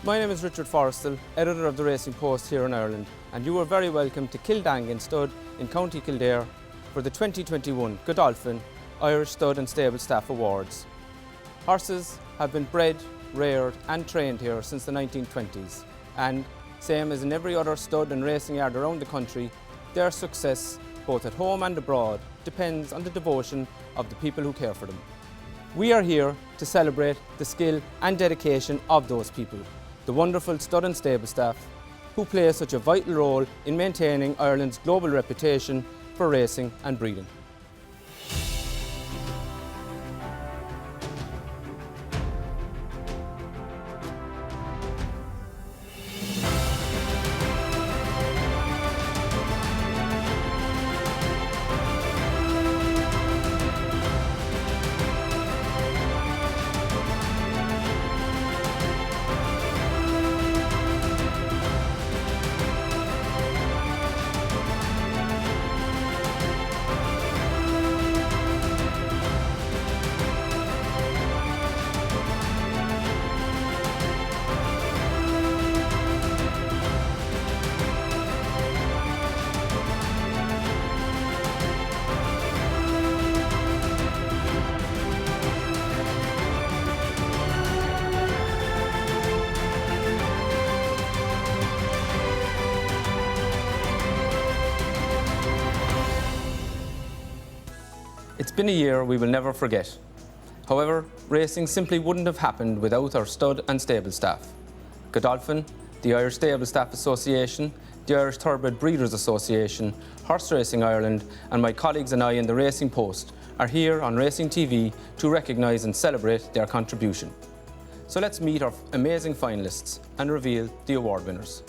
My name is Richard Forrestal, editor of the Racing Post here in Ireland, and you are very welcome to Kildangan Stud in County Kildare for the 2021 Godolphin Irish Stud and Stable Staff Awards. Horses have been bred, reared and trained here since the 1920s, and same as in every other stud and racing yard around the country, their success, both at home and abroad, depends on the devotion of the people who care for them. We are here to celebrate the skill and dedication of those people, the wonderful stud and stable staff, who play such a vital role in maintaining Ireland's global reputation for racing and breeding. It's been a year we will never forget. However, racing simply wouldn't have happened without our stud and stable staff. Godolphin, the Irish Stable Staff Association, the Irish Thoroughbred Breeders Association, Horse Racing Ireland and my colleagues and I in the Racing Post are here on Racing TV to recognise and celebrate their contribution. So let's meet our amazing finalists and reveal the award winners.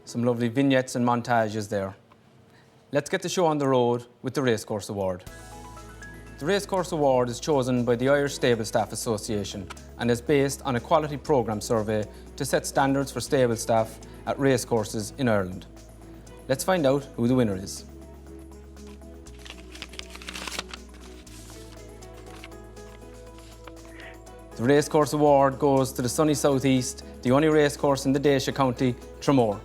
Some lovely vignettes and montages there. Let's get the show on the road with the Racecourse Award. The Racecourse Award is chosen by the Irish Stable Staff Association and is based on a quality programme survey to set standards for stable staff at racecourses in Ireland. Let's find out who the winner is. The Racecourse Award goes to the sunny southeast, the only racecourse in the Déise County, Tramore.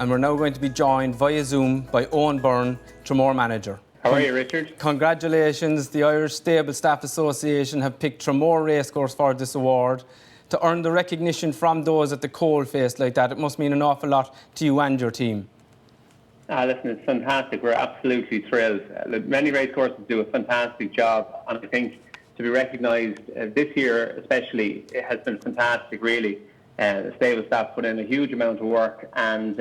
And we're now going to be joined via Zoom by Owen Byrne, Tramore manager. How are you, Richard? Congratulations. The Irish Stable Staff Association have picked Tramore Racecourse for this award. To earn the recognition from those at the coalface like that, it must mean an awful lot to you and your team. Listen, it's fantastic. We're absolutely thrilled. Many racecourses do a fantastic job, and I think to be recognised this year especially, it has been fantastic, really. The stable staff put in a huge amount of work, and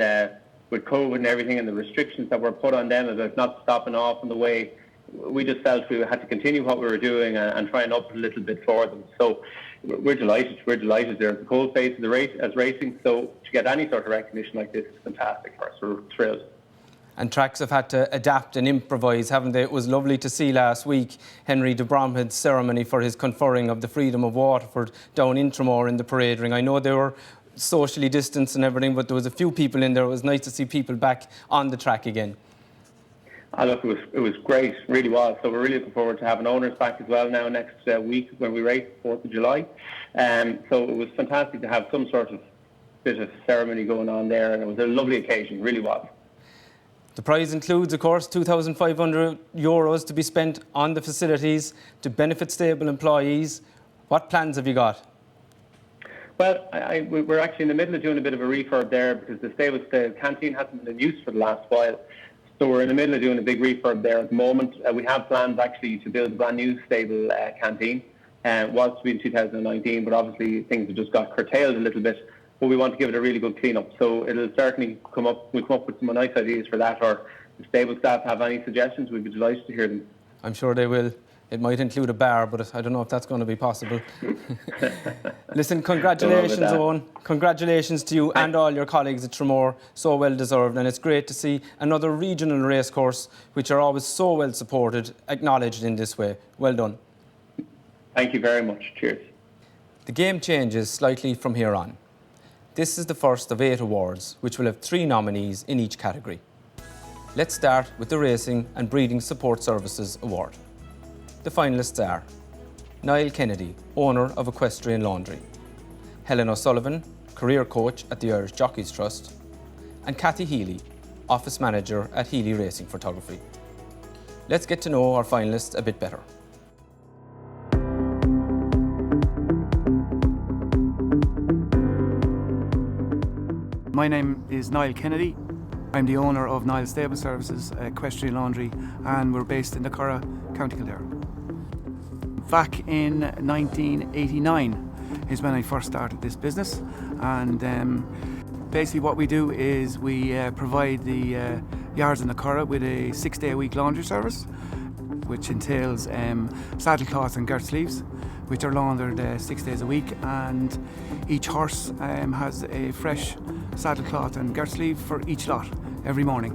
with COVID and everything and the restrictions that were put on them about not stopping off on the way, we just felt we had to continue what we were doing and try and up a little bit for them. So we're delighted. We're delighted. They're at the cold face of the race as racing. So to get any sort of recognition like this is fantastic for us. We're thrilled. And tracks have had to adapt and improvise, haven't they? It was lovely to see last week Henry de Bromhead's ceremony for his conferring of the Freedom of Waterford down in Tramore in the parade ring. I know they were socially distanced and everything, but there was a few people in there. It was nice to see people back on the track again. Look, it was great, really was. So we're really looking forward to having owners back as well now next week when we race, 4th of July. So it was fantastic to have some sort of bit of ceremony going on there, and it was a lovely occasion, really was. The prize includes, of course, €2,500 to be spent on the facilities to benefit stable employees. What plans have you got? Well, we're actually in the middle of doing a bit of a refurb there because the canteen hasn't been in use for the last while. So we're in the middle of doing a big refurb there at the moment. We have plans actually to build a brand new stable canteen. It was to be in 2019, but obviously things have just got curtailed a little bit. But we want to give it a really good clean up. So it'll certainly we'll come up with some nice ideas for that. Or if stable staff have any suggestions, we'd be delighted to hear them. I'm sure they will. It might include a bar, but I don't know if that's going to be possible. Listen, congratulations, Owen. Congratulations to you and all your colleagues at Tramore. So well deserved. And it's great to see another regional racecourse, which are always so well supported, acknowledged in this way. Well done. Thank you very much. Cheers. The game changes slightly from here on. This is the first of 8 awards, which will have 3 nominees in each category. Let's start with the Racing and Breeding Support Services Award. The finalists are Niall Kennedy, owner of Equestrian Laundry; Helena Sullivan, career coach at the Irish Jockeys Trust; and Cathy Healey, office manager at Healey Racing Photography. Let's get to know our finalists a bit better. My name is Niall Kennedy. I'm the owner of Niall Stable Services, Equestrian Laundry, and we're based in the Curragh, County Kildare. Back in 1989 is when I first started this business, and basically what we do is we provide the yards in the Curragh with a 6-day-a-week laundry service, which entails saddlecloths and girt sleeves, which are laundered 6 days a week, and each horse has a fresh saddlecloth and girt sleeve for each lot every morning.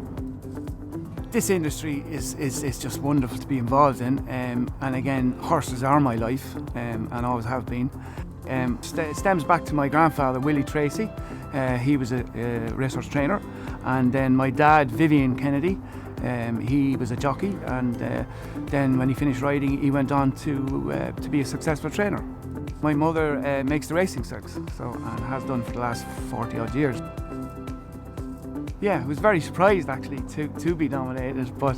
This industry is just wonderful to be involved in, and again, horses are my life and always have been. It stems back to my grandfather, Willie Tracy. He was a racehorse trainer, and then my dad, Vivian Kennedy, he was a jockey, and then when he finished riding, he went on to be a successful trainer. My mother makes the racing socks, and has done for the last 40 odd years. Yeah, I was very surprised actually to be nominated, but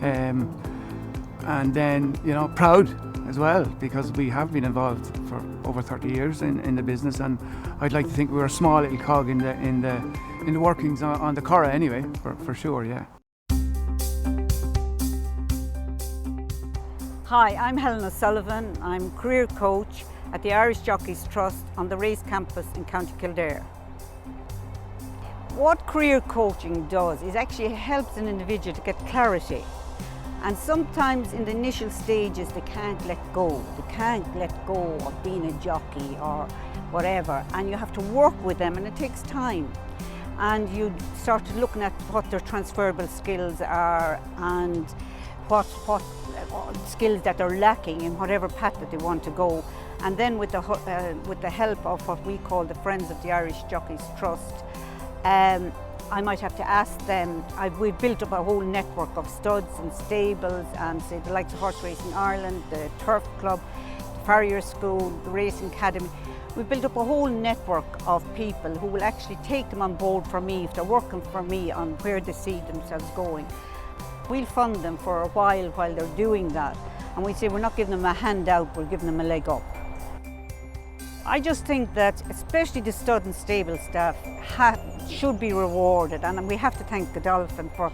and then proud as well, because we have been involved for over 30 years in the business, and I'd like to think we're a small little cog in the workings on the Curragh anyway, for sure, yeah. Hi, I'm Helena Sullivan. I'm career coach at the Irish Jockeys Trust on the Race Campus in County Kildare. What career coaching does is actually helps an individual to get clarity. And sometimes in the initial stages they can't let go. They can't let go of being a jockey or whatever. And you have to work with them, and it takes time. And you start looking at what their transferable skills are and what skills that are lacking in whatever path that they want to go. And then with the help of what we call the Friends of the Irish Jockeys Trust, I might have to ask them. We've built up a whole network of studs and stables, and say the likes of Horse Racing Ireland, the Turf Club, the Farrier School, the Racing Academy. We've built up a whole network of people who will actually take them on board for me if they're working for me on where they see themselves going. We'll fund them for a while they're doing that, and we say we're not giving them a handout, we're giving them a leg up. I just think that especially the stud and stable staff should be rewarded, and we have to thank Godolphin for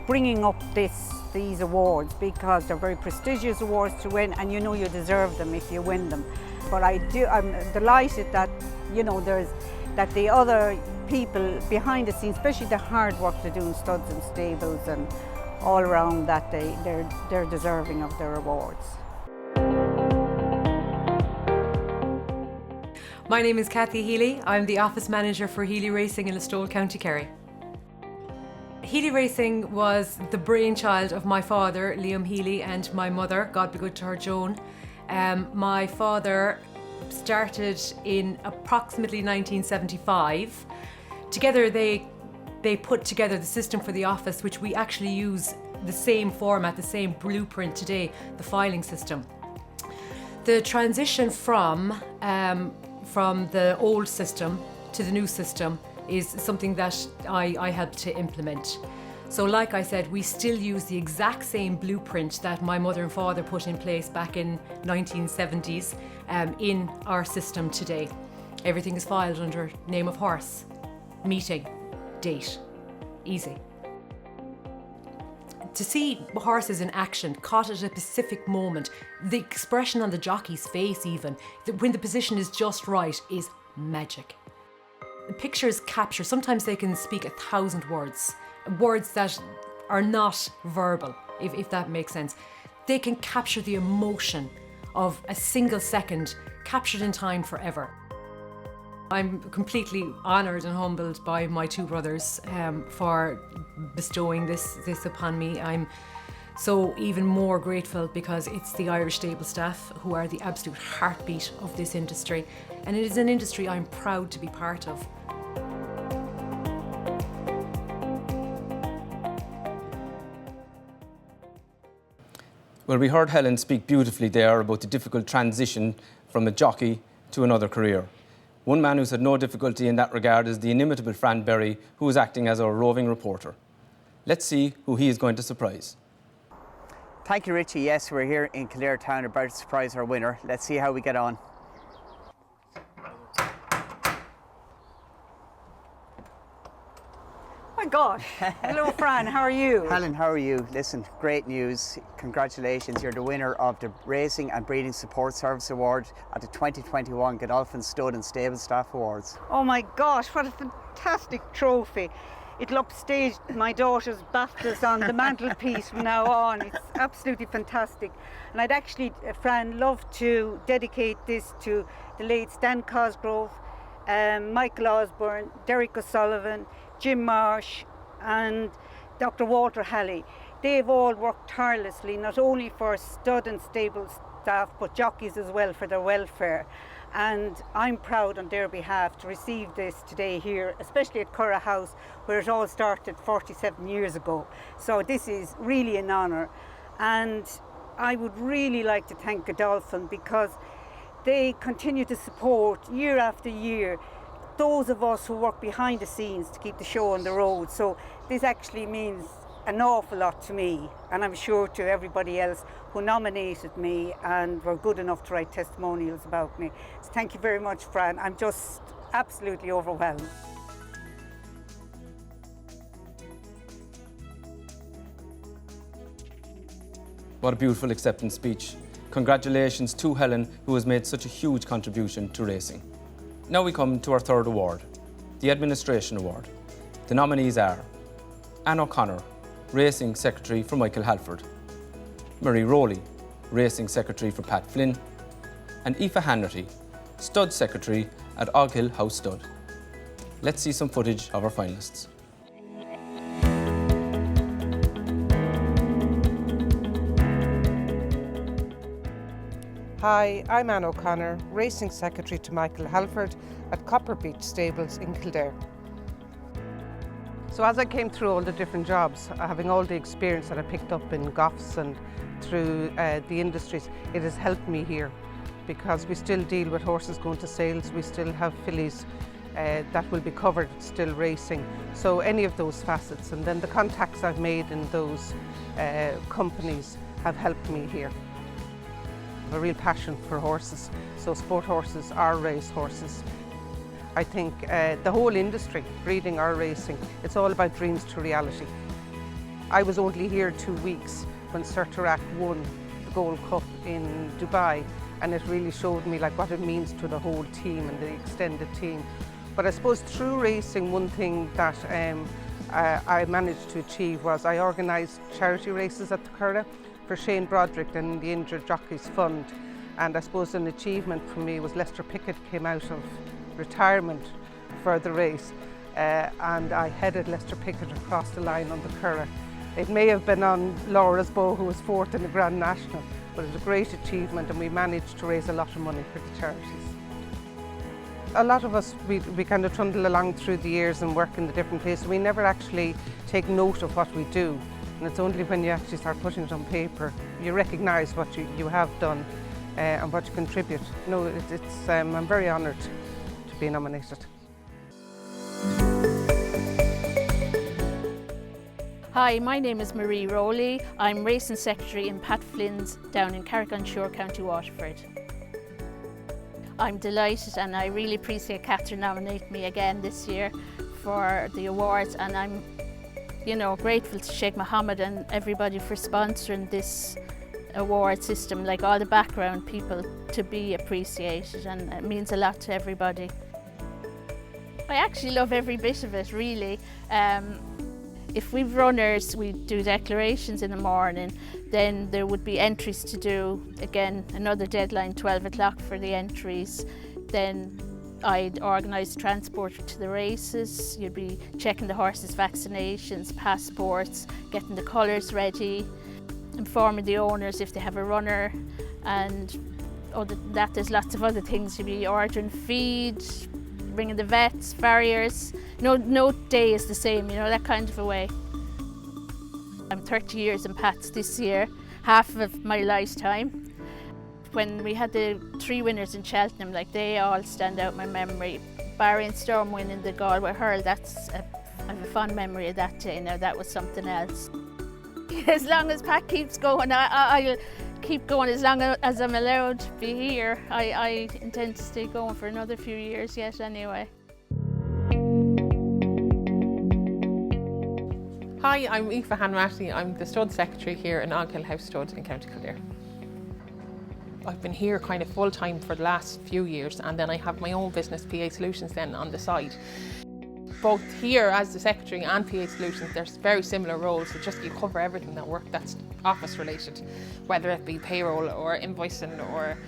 bringing up these awards, because they're very prestigious awards to win, and you deserve them if you win them. But I'm delighted that that the other people behind the scenes, especially the hard work they do in studs and stables and all around, that they're deserving of their awards. My name is Cathy Healey. I'm the office manager for Healey Racing in Listowel, County Kerry. Healey Racing was the brainchild of my father, Liam Healey, and my mother, God be good to her, Joan. My father started in approximately 1975. Together they put together the system for the office, which we actually use the same format, the same blueprint today, the filing system. The transition from the old system to the new system is something that I helped to implement. So like I said, we still use the exact same blueprint that my mother and father put in place back in 1970s in our system today. Everything is filed under name of horse, meeting, date, easy. To see horses in action, caught at a specific moment, the expression on the jockey's face even, when the position is just right, is magic. The pictures capture, sometimes they can speak 1,000 words, words that are not verbal, if that makes sense. They can capture the emotion of a single second, captured in time forever. I'm completely honoured and humbled by my two brothers for bestowing this upon me. I'm so even more grateful because it's the Irish stable staff who are the absolute heartbeat of this industry, and it is an industry I'm proud to be part of. Well, we heard Helen speak beautifully there about the difficult transition from a jockey to another career. One man who's had no difficulty in that regard is the inimitable Fran Berry, who is acting as our roving reporter. Let's see who he is going to surprise. Thank you, Richie. Yes, we're here in Kildare Town about to surprise our winner. Let's see how we get on. Oh my gosh. Hello, Fran. How are you? Helen, how are you? Listen, great news. Congratulations. You're the winner of the Racing and Breeding Support Service Award at the 2021 Godolphin Stud and Stable Staff Awards. Oh my gosh, what a fantastic trophy. It'll upstage my daughter's BAFTAs on the mantelpiece from now on. It's absolutely fantastic. And I'd actually, Fran, love to dedicate this to the late Stan Cosgrove, Michael Osborne, Derek O'Sullivan, Jim Marsh and Dr. Walter Healey. They've all worked tirelessly, not only for stud and stable staff, but jockeys as well, for their welfare. And I'm proud on their behalf to receive this today here, especially at Curragh House, where it all started 47 years ago. So this is really an honour. And I would really like to thank Godolphin because they continue to support year after year those of us who work behind the scenes to keep the show on the road. So this actually means an awful lot to me, and I'm sure to everybody else who nominated me and were good enough to write testimonials about me. So thank you very much, Fran. I'm just absolutely overwhelmed. What a beautiful acceptance speech. Congratulations to Helen, who has made such a huge contribution to racing. Now we come to our third award, the Administration Award. The nominees are Anne O'Connor, Racing Secretary for Michael Halford; Mary Rowley, Racing Secretary for Pat Flynn; and Aoife Hanratty, Stud Secretary at Oghill House Stud. Let's see some footage of our finalists. Hi, I'm Anne O'Connor, Racing Secretary to Michael Halford at Copper Beach Stables in Kildare. So as I came through all the different jobs, having all the experience that I picked up in Goffs and through the industries, it has helped me here because we still deal with horses going to sales, we still have fillies that will be covered still racing. So any of those facets, and then the contacts I've made in those companies have helped me here. A real passion for horses, so sport horses are race horses. I think the whole industry, breeding or racing, it's all about dreams to reality. I was only here 2 weeks when Sir Tarak won the Gold Cup in Dubai, and it really showed me like what it means to the whole team and the extended team. But I suppose through racing, one thing that I managed to achieve was I organised charity races at the Curragh for Shane Broderick and the Injured Jockeys Fund, and I suppose an achievement for me was Lester Pickett came out of retirement for the race. and I headed Lester Pickett across the line on the Curragh. It may have been on Laura's bow, who was 4th in the Grand National, but it was a great achievement and we managed to raise a lot of money for the charities. A lot of us, we kind of trundle along through the years and work in the different places. We never actually take note of what we do, and it's only when you actually start putting it on paper you recognise what you have done and what you contribute. No, I'm very honoured to be nominated. Hi, my name is Marie Rowley. I'm Racing Secretary in Pat Flynn's down in Carrick-on-Shore, County Waterford. I'm delighted and I really appreciate Catherine nominating me again this year for the awards, and I'm grateful to Sheikh Mohammed and everybody for sponsoring this award system, like all the background people, to be appreciated, and it means a lot to everybody. I actually love every bit of it, really. If we've runners, we do declarations in the morning, then there would be entries to do. Again, another deadline, 12 o'clock for the entries. Then I'd organise transport to the races. You'd be checking the horses' vaccinations, passports, getting the colours ready, informing the owners if they have a runner, and other than that, there's lots of other things. You'd be ordering feed, ringing the vets, farriers. No day is the same, that kind of a way. I'm 30 years in Pats this year, half of my lifetime. When we had the 3 winners in Cheltenham, they all stand out in my memory. Barry and Storm winning the Galway Hurl, I have a fond memory of that day. Now that was something else. As long as Pat keeps going, I'll keep going as long as I'm allowed to be here. I intend to stay going for another few years yet anyway. Hi, I'm Aoife Hanratty. I'm the Stud Secretary here in Oghill House Stud in County Kildare. I've been here kind of full time for the last few years, and then I have my own business, PA Solutions, then on the side. Both here as the Secretary and PA Solutions, there's very similar roles. So just you cover everything that's office related, whether it be payroll or invoicing or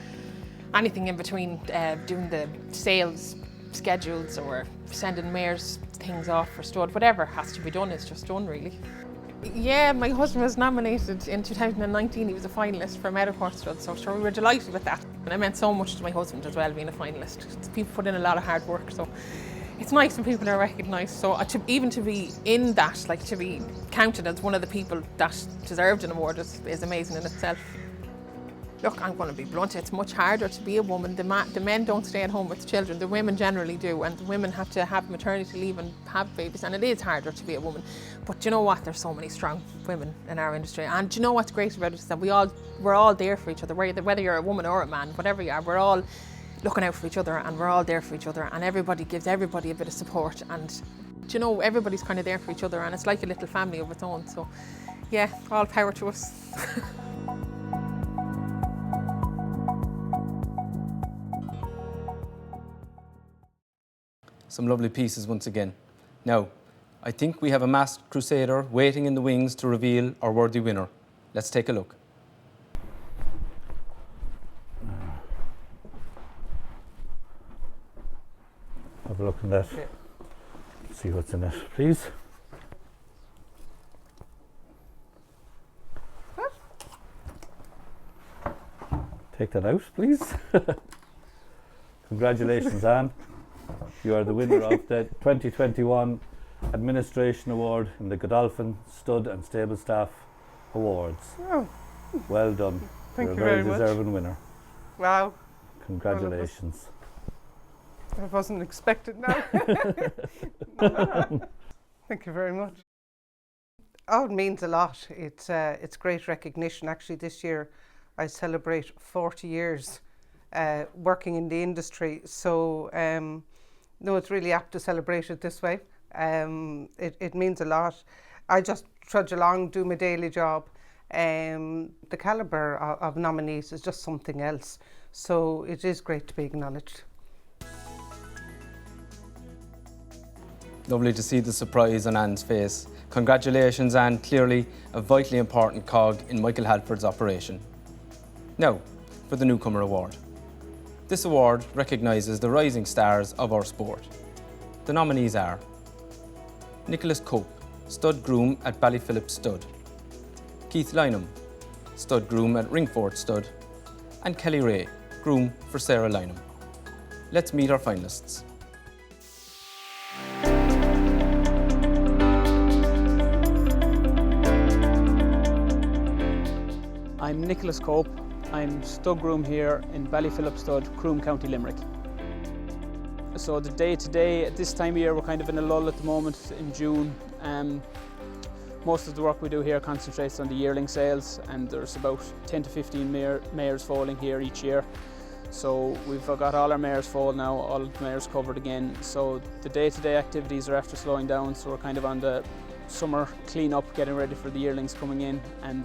anything in between, doing the sales schedules or sending mayor's things off for stud. Whatever has to be done is just done, really. Yeah, my husband was nominated in 2019. He was a finalist for Meadowhorse Stud, so sure, we were delighted with that. And it meant so much to my husband as well, being a finalist. People put in a lot of hard work, so it's nice when people are recognised. So even to be in that, to be counted as one of the people that deserved an award is amazing in itself. Look, I'm going to be blunt, it's much harder to be a woman. The men don't stay at home with children, the women generally do, and the women have to have maternity leave and have babies, and it is harder to be a woman. But you know what, there's so many strong women in our industry, and do you know what's great about it is that we're all there for each other, whether you're a woman or a man, whatever you are, we're all looking out for each other, and we're all there for each other, and everybody gives everybody a bit of support, and do you know, everybody's kind of there for each other, and it's like a little family of its own. So yeah, all power to us. Some lovely pieces once again. Now, I think we have a masked crusader waiting in the wings to reveal our worthy winner. Let's take a look. Have a look in that. See what's in it, please. Take that out, please. Congratulations, Anne. You are the winner of the 2021 Administration Award in the Godolphin Stud and Stable Staff Awards. Oh. Well done. Thank you You're a very very much. deserving winner. Wow. Congratulations. I wasn't expecting that. Thank you very much. Oh, it means a lot. It's great recognition. Actually, this year I celebrate 40 years working in the industry. So, no, it's really apt to celebrate it this way. It means a lot. I just trudge along, do my daily job. The calibre of nominees is just something else. So it is great to be acknowledged. Lovely to see the surprise on Anne's face. Congratulations, Anne, clearly a vitally important cog in Michael Halford's operation. Now, for the Newcomer Award. This award recognises the rising stars of our sport. The nominees are Nicholas Cope, stud groom at Ballyphilip Stud, Keith Lynham, stud groom at Ringfort Stud, and Kelly Ray, groom for Sarah Lynham. Let's meet our finalists. I'm Nicholas Cope. I'm stud groom here in Ballyphilip Stud, Croom, County Limerick. So the day-to-day, at this time of year, we're kind of in a lull at the moment in June. Most of the work we do here concentrates on the yearling sales, and there's about 10 to 15 mares foaling here each year. So we've got all our mares foaled now, all the mares covered again. So the day-to-day activities are after slowing down, so we're kind of on the summer clean-up, getting ready for the yearlings coming in, and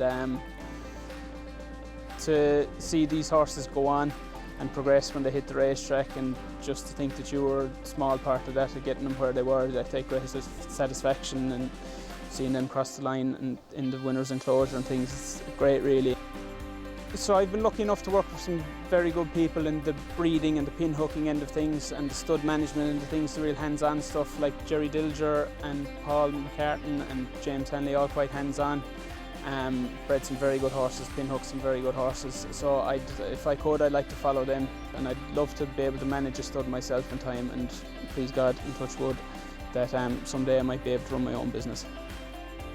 to see these horses go on and progress when they hit the racetrack, and just to think that you were a small part of that, of getting them where they were, I take great satisfaction, and seeing them cross the line and in the winner's enclosure and things, it's great really. So I've been lucky enough to work with some very good people in the breeding and the pin hooking end of things, and the stud management and the things, the real hands-on stuff, like Jerry Dilger and Paul McCartan and James Hanley, all quite hands-on. Bred some very good horses, pin hooked some very good horses. So if I could, I'd like to follow them, and I'd love to be able to manage a stud myself in time, and please God, in touch wood, that someday I might be able to run my own business.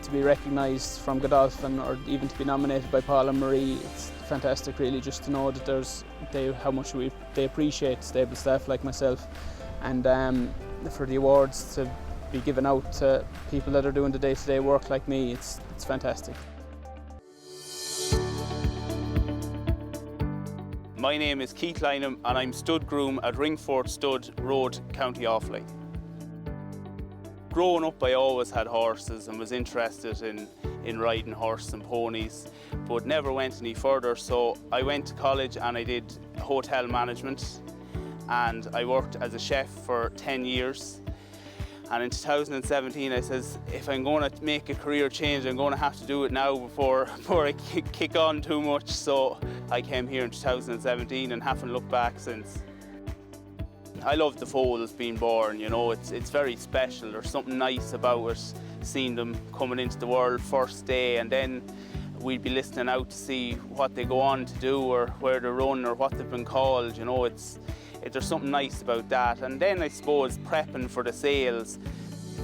To be recognised from Godolphin, or even to be nominated by Paul and Marie, it's fantastic really, just to know that how much they appreciate stable staff like myself, and for the awards to be given out to people that are doing the day-to-day work like me, it's fantastic. My name is Keith Lynham, and I'm stud groom at Ringfort Stud Road, County Offaly. Growing up, I always had horses and was interested in riding horses and ponies, but never went any further. So I went to college and I did hotel management, and I worked as a chef for 10 years. And in 2017, I says, if I'm going to make a career change, I'm going to have to do it now before I kick on too much. So I came here in 2017 and haven't looked back since. I love the foals being born, you know, it's very special. There's something nice about it, seeing them coming into the world first day, and then we'd be listening out to see what they go on to do, or where they run, or what they've been called, you know, there's something nice about that. And then I suppose prepping for the sales,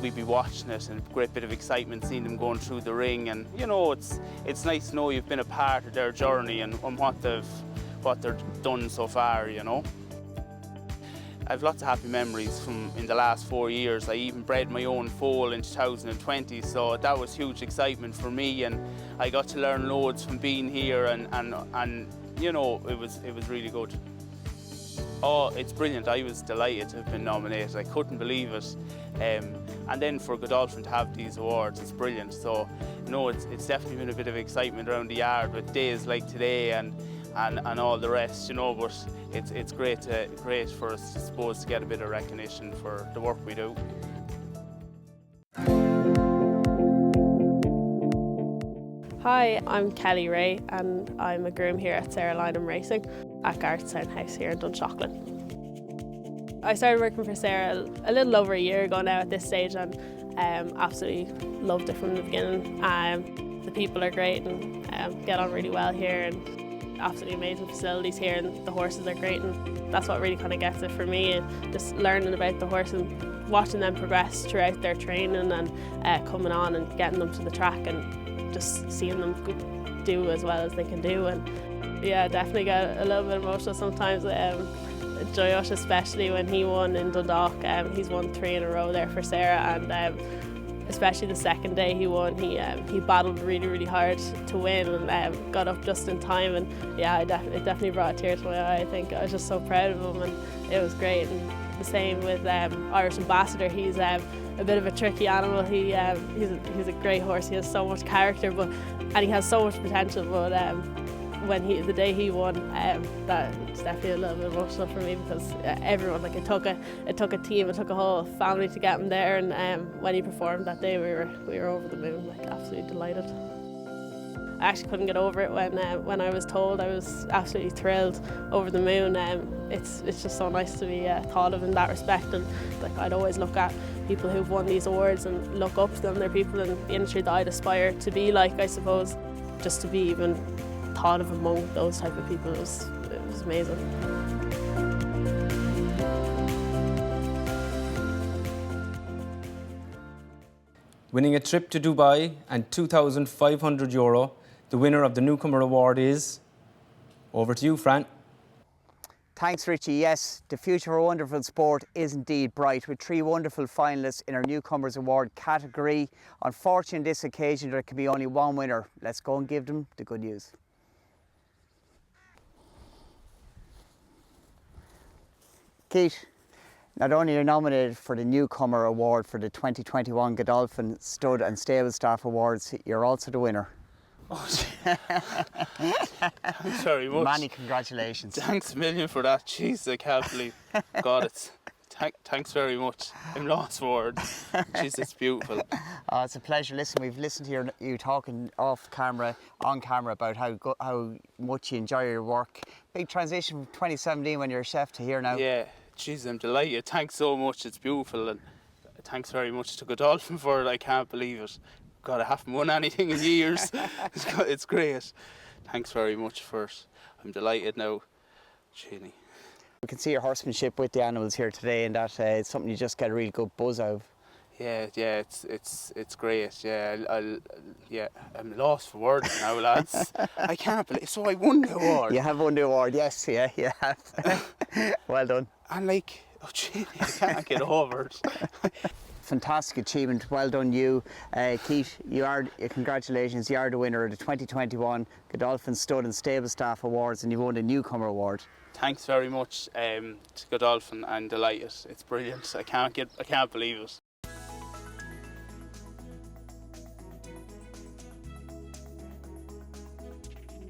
we'd be watching it, and a great bit of excitement seeing them going through the ring, and you know, it's nice to know you've been a part of their journey and what they've done so far, you know. I've lots of happy memories from in the last 4 years. I even bred my own foal in 2020, so that was huge excitement for me, and I got to learn loads from being here, and you know, it was really good. Oh, it's brilliant. I was delighted to have been nominated. I couldn't believe it. And then for Godolphin to have these awards, it's brilliant. So, you know, it's definitely been a bit of excitement around the yard with days like today and all the rest, you know, but it's great for us, I suppose, to get a bit of recognition for the work we do. Hi, I'm Kelly Ray, and I'm a groom here at Sarah Lynham Racing at Garrettstown House here in Dunshaughlin. I started working for Sarah a little over a year ago now at this stage, and absolutely loved it from the beginning. The people are great and get on really well here, and absolutely amazing facilities here, and the horses are great, and that's what really kind of gets it for me, and just learning about the horse and watching them progress throughout their training and coming on and getting them to the track and just seeing them do as well as they can do. And yeah, I definitely get a little bit emotional sometimes. Joyosh, especially when he won in Dundalk, he's won 3 in a row there for Sarah, and especially the second day he won, he battled really hard to win, and got up just in time, and yeah, it definitely brought a tear to my eye. I think I was just so proud of him, and it was great. And the same with Irish Ambassador. He's a bit of a tricky animal. He's a great horse. He has so much character, and he has so much potential. But the day he won, that's definitely a little bit emotional for me, because everyone, like, it took a team, it took a whole family to get him there, and when he performed that day, we were over the moon, like, absolutely delighted. I actually couldn't get over it when I was told. I was absolutely thrilled, over the moon. It's just so nice to be thought of in that respect, and like, I'd always look at people who've won these awards and look up to them. They're people in the industry that I'd aspire to be like, I suppose. Just to be even thought of among those type of people, it was amazing. Winning a trip to Dubai and €2,500, the winner of the Newcomer Award is... Over to you, Fran. Thanks, Richie. Yes, the future of wonderful sport is indeed bright, with 3 wonderful finalists in our Newcomers Award category. Unfortunately, on this occasion, there can be only one winner. Let's go and give them the good news. Keith, not only are you nominated for the Newcomer Award for the 2021 Godolphin Stud and Stable Staff Awards, you're also the winner. Oh, thanks very much. Many congratulations. Thanks a million for that. Jeez, I can't believe. God, it's thanks very much. I'm lost for words. Jeez, it's beautiful. Oh, it's a pleasure. Listen, we've listened to you talking off camera, on camera, about how much you enjoy your work. Big transition from 2017 when you're a chef to here now. Yeah, jeez, I'm delighted. Thanks so much. It's beautiful, and thanks very much to Godolphin for it. I can't believe it. God, I haven't won anything in years. It's great. Thanks very much for it. I'm delighted now. Jeannie. We can see your horsemanship with the animals here today, and that it's something you just get a really good buzz out of. Yeah, it's great. Yeah, I'm lost for words now, lads. I can't believe. So I won the award. You have won the award, yes, yeah, you have. Well done. And like, oh, Jeannie, I can't get over it. Fantastic achievement. Well done, you. Keith, congratulations. You are the winner of the 2021 Godolphin Stud and Stable Staff Awards, and you won the Newcomer Award. Thanks very much to Godolphin. I'm delighted. It's brilliant. I can't believe it.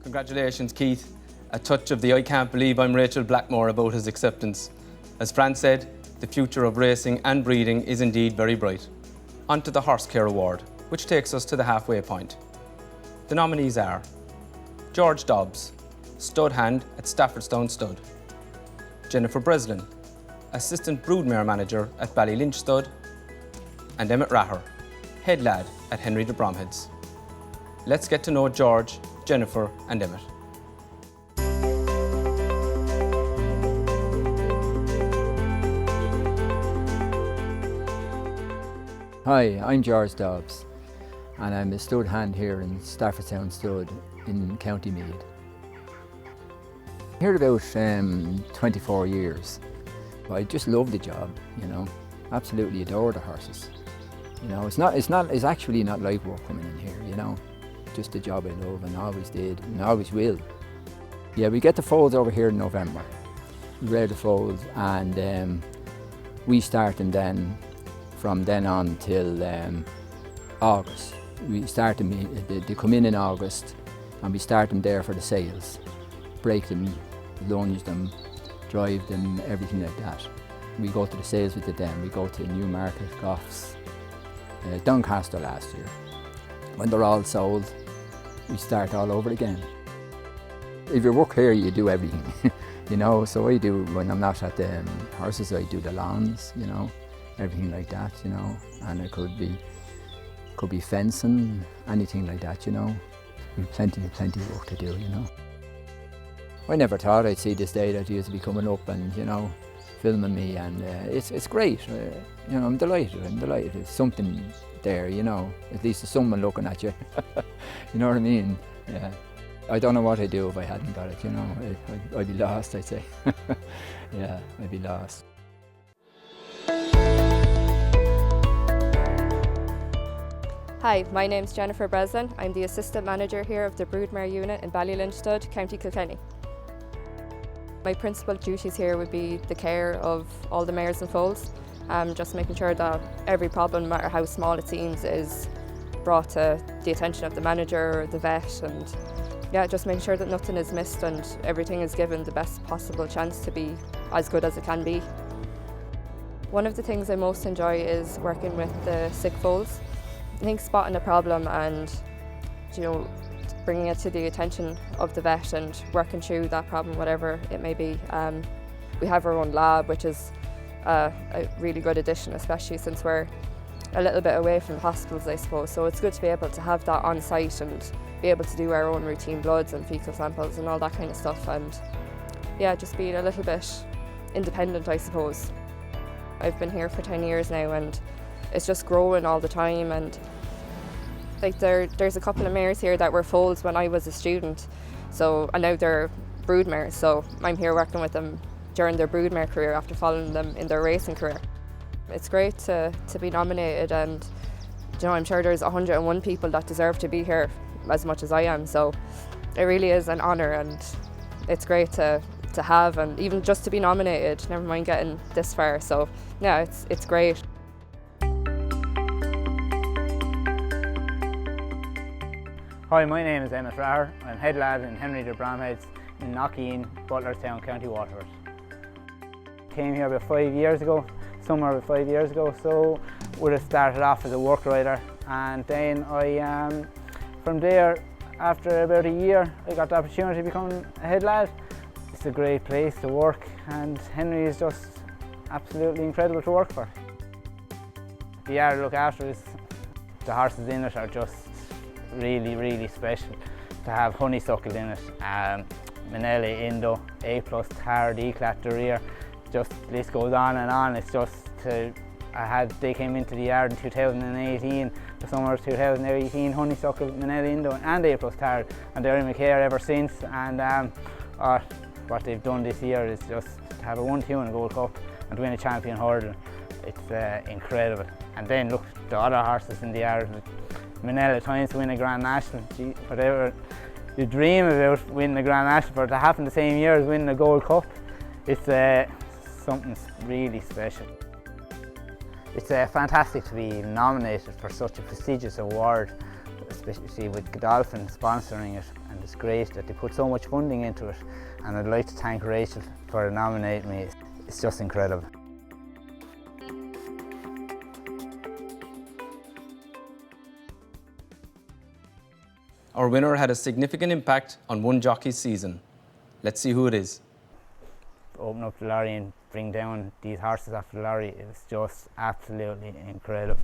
Congratulations, Keith. A touch of the I can't believe I'm Rachel Blackmore about his acceptance. As Fran said, the future of racing and breeding is indeed very bright. On to the Horse Care Award, which takes us to the halfway point. The nominees are George Dobbs, stud hand at Staffordstown Stud; Jennifer Breslin, assistant broodmare manager at Ballylynch Stud; and Emmett Raher, head lad at Henry de Bromhead's. Let's get to know George, Jennifer and Emmett. Hi, I'm George Dobbs, and I'm a stud hand here in Staffordstown Stud in County Meath. Here about 24 years. I just love the job, you know. Absolutely adore the horses. You know, it's actually not like work coming in here, you know. Just a job I love and always did and always will. Yeah, we get the foals over here in November. We rear the foals, and we start them then from then on till August. We start them, they come in August, and we start them there for the sales. Break them, lunge them, drive them, everything like that. We go to the sales with them. We go to Newmarket, Goffs, Doncaster last year. When they're all sold, we start all over again. If you work here, you do everything, you know. So I do, when I'm not at the horses, I do the lawns, you know. Everything like that, you know, and it could be fencing, anything like that, you know. We've plenty of work to do, you know. I never thought I'd see this day that he used to be coming up and, you know, filming me, and it's great. You know, I'm delighted. It's something there, you know. At least there's someone looking at you. You know what I mean? Yeah. I don't know what I'd do if I hadn't got it, you know. I'd be lost, I'd say. Yeah, I'd be lost. Hi, my name's Jennifer Breslin. I'm the assistant manager here of the broodmare unit in Ballylynch Stud, County Kilkenny. My principal duties here would be the care of all the mares and foals, just making sure that every problem, no matter how small it seems, is brought to the attention of the manager or the vet, and yeah, just making sure that nothing is missed and everything is given the best possible chance to be as good as it can be. One of the things I most enjoy is working with the sick foals. I think spotting a problem and, you know, bringing it to the attention of the vet and working through that problem, whatever it may be. We have our own lab, which is a really good addition, especially since we're a little bit away from the hospitals, I suppose. So it's good to be able to have that on site and be able to do our own routine bloods and fecal samples and all that kind of stuff, and yeah, just being a little bit independent, I suppose. I've been here for 10 years now and it's just growing all the time, and like there's a couple of mares here that were foals when I was a student, so and now they're broodmares, so I'm here working with them during their broodmare career after following them in their racing career. It's great to be nominated, and you know, I'm sure there's 101 people that deserve to be here as much as I am, so it really is an honour, and it's great to have, and even just to be nominated, never mind getting this far, so yeah, it's great. Hi, my name is Emmett Raher. I'm head lad in Henry de Bramheads in Knockeen, Butlerstown, County Waterford. Came here about 5 years ago, somewhere about 5 years ago, so would have started off as a work rider, and then from there, after about a year, I got the opportunity to become a head lad. It's a great place to work, and Henry is just absolutely incredible to work for. The yard to look after is, the horses in it are just really, really special. To have honeysuckle in it, Manelli, Indo, A+, Tar, Eclat, Derriere, just list goes on and on. It's just they came into the yard in 2018, the summer of 2018, honeysuckle, Manelli, Indo and A+ Tar, and they're in McCare ever since, and what they've done this year is just to have a 1-2 in a Gold Cup and to win a champion hurdle. It's incredible. And then look, the other horses in the yard, Manel at times to win a Grand National. Gee, whatever you dream about winning a Grand National, for it to happen the same year as winning a Gold Cup, it's something really special. It's fantastic to be nominated for such a prestigious award, especially with Godolphin sponsoring it, and it's great that they put so much funding into it, and I'd like to thank Rachel for nominating me. It's just incredible. Our winner had a significant impact on one jockey's season. Let's see who it is. Open up the lorry and bring down these horses off the lorry, it was just absolutely incredible.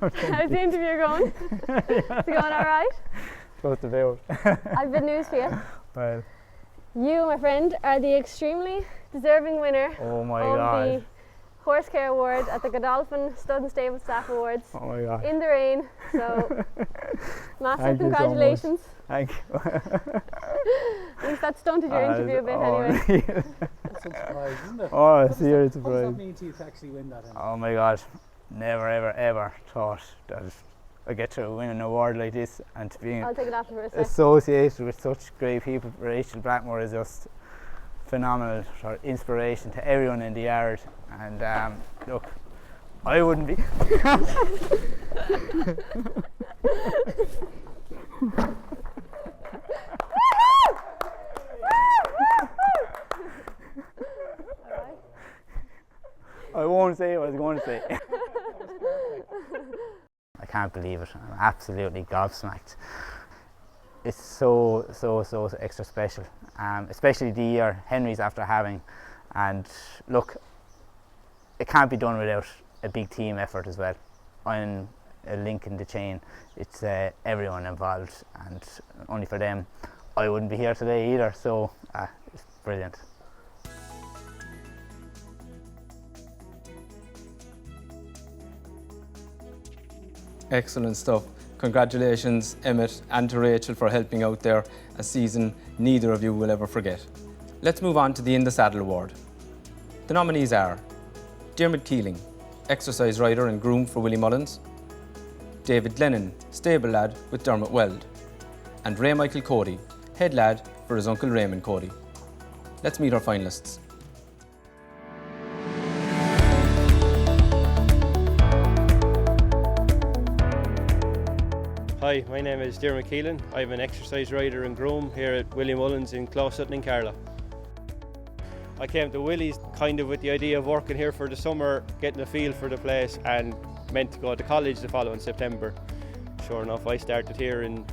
How's the interview going? Is it going all right? Close to about. I've good news for you. Well, you, my friend, are the extremely deserving winner oh my of God. the Horse Care Award at the Godolphin Stud and Stable Staff Awards. Oh my God. In the rain, so massive Thank congratulations. You so much. Thank you. At least that stunted your interview a bit anyway. That's a surprise, isn't it? Oh, it's a serious What does surprise. that mean to you to actually win that? Oh my God, never ever thought that I get to win an award like this, and to be I'll take it after for a sec. associated with such great people. Rachel Blackmore is just phenomenal, for inspiration to everyone in the yard, and look, I wouldn't be I won't say what I was going to say. I can't believe it. I'm absolutely gobsmacked. It's so extra special, especially the year Henry's after having. And look, it can't be done without a big team effort as well. I'm a link in the chain. It's everyone involved, and only for them I wouldn't be here today either, so it's brilliant. Excellent stuff. Congratulations, Emmett, and to Rachel for helping out there, a season neither of you will ever forget. Let's move on to the In the Saddle Award. The nominees are Dermot Keelan, exercise rider and groom for Willie Mullins; David Glennon, stable lad with Dermot Weld; and Ray Michael Coddy, head lad for his uncle Raymond Coddy. Let's meet our finalists. Hi, my name is Dermot Keelan. I'm an exercise rider and groom here at Willie Mullins in Closutton in Carlow. I came to Willie's kind of with the idea of working here for the summer, getting a feel for the place, and meant to go to college the following September. Sure enough, I started here in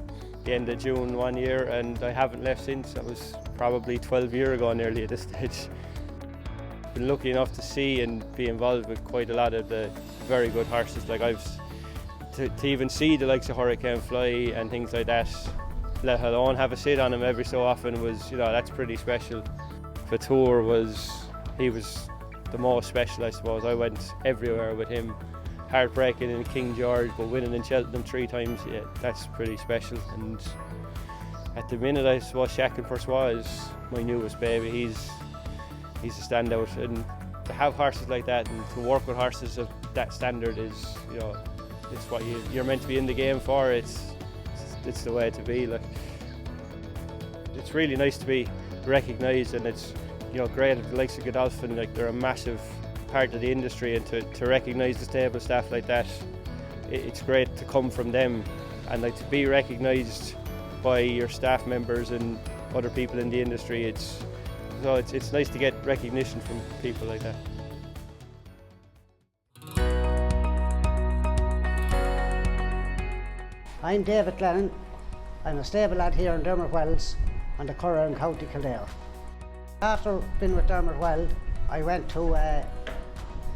the end of June one year, and I haven't left since. That was probably 12 years ago nearly at this stage. been lucky enough to see and be involved with quite a lot of the very good horses. Like to even see the likes of Hurricane Fly and things like that, let alone have a sit on him every so often, was, you know, that's pretty special. Tour he was the most special, I suppose. I went everywhere with him. Heartbreaking in King George, but winning in Cheltenham 3 times, yeah, that's pretty special. And at the minute, I suppose Shackle Persois is my newest baby. He's a standout, and to have horses like that and to work with horses of that standard is, you know, it's what you're meant to be in the game for. It's the way to be. Like, it's really nice to be recognised, and it's, you know, great at the likes of Godolphin. Like, they're a massive part of the industry, and to recognise the stable staff like that, it's great to come from them, and like to be recognised by your staff members and other people in the industry. It's nice to get recognition from people like that. I'm David Glennon. I'm a stable lad here in Dermot Wells on the Curragh in County Kildare. After being with Dermot Weld, I went to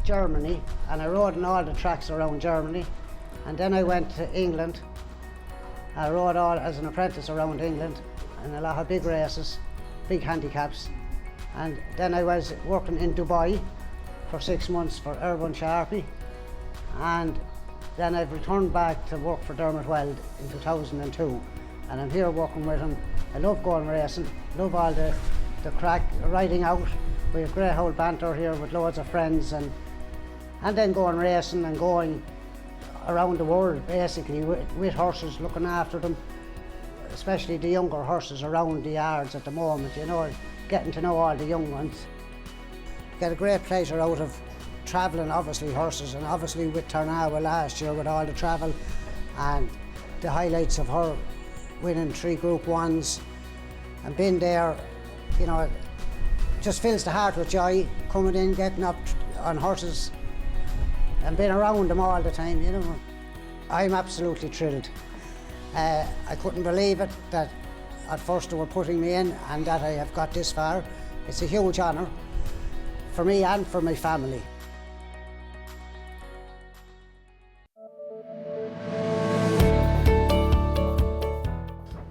Germany, and I rode in all the tracks around Germany, and then I went to England. I rode all as an apprentice around England and a lot of big races, big handicaps, and then I was working in Dubai for 6 months for Urban Sharpie, and then I've returned back to work for Dermot Weld in 2002, and I'm here working with him. I love going racing, love all the crack, riding out. We have great old banter here with loads of friends, and then going racing and going around the world basically with horses, looking after them, especially the younger horses around the yards at the moment, you know, getting to know all the young ones. Get a great pleasure out of travelling, obviously horses, and obviously with Tarnawa last year with all the travel and the highlights of her winning 3 Group 1s and being there, you know, just fills the heart with joy, coming in, getting up on horses and being around them all the time, you know. I'm absolutely thrilled. I couldn't believe it that at first they were putting me in and that I have got this far. It's a huge honour for me and for my family.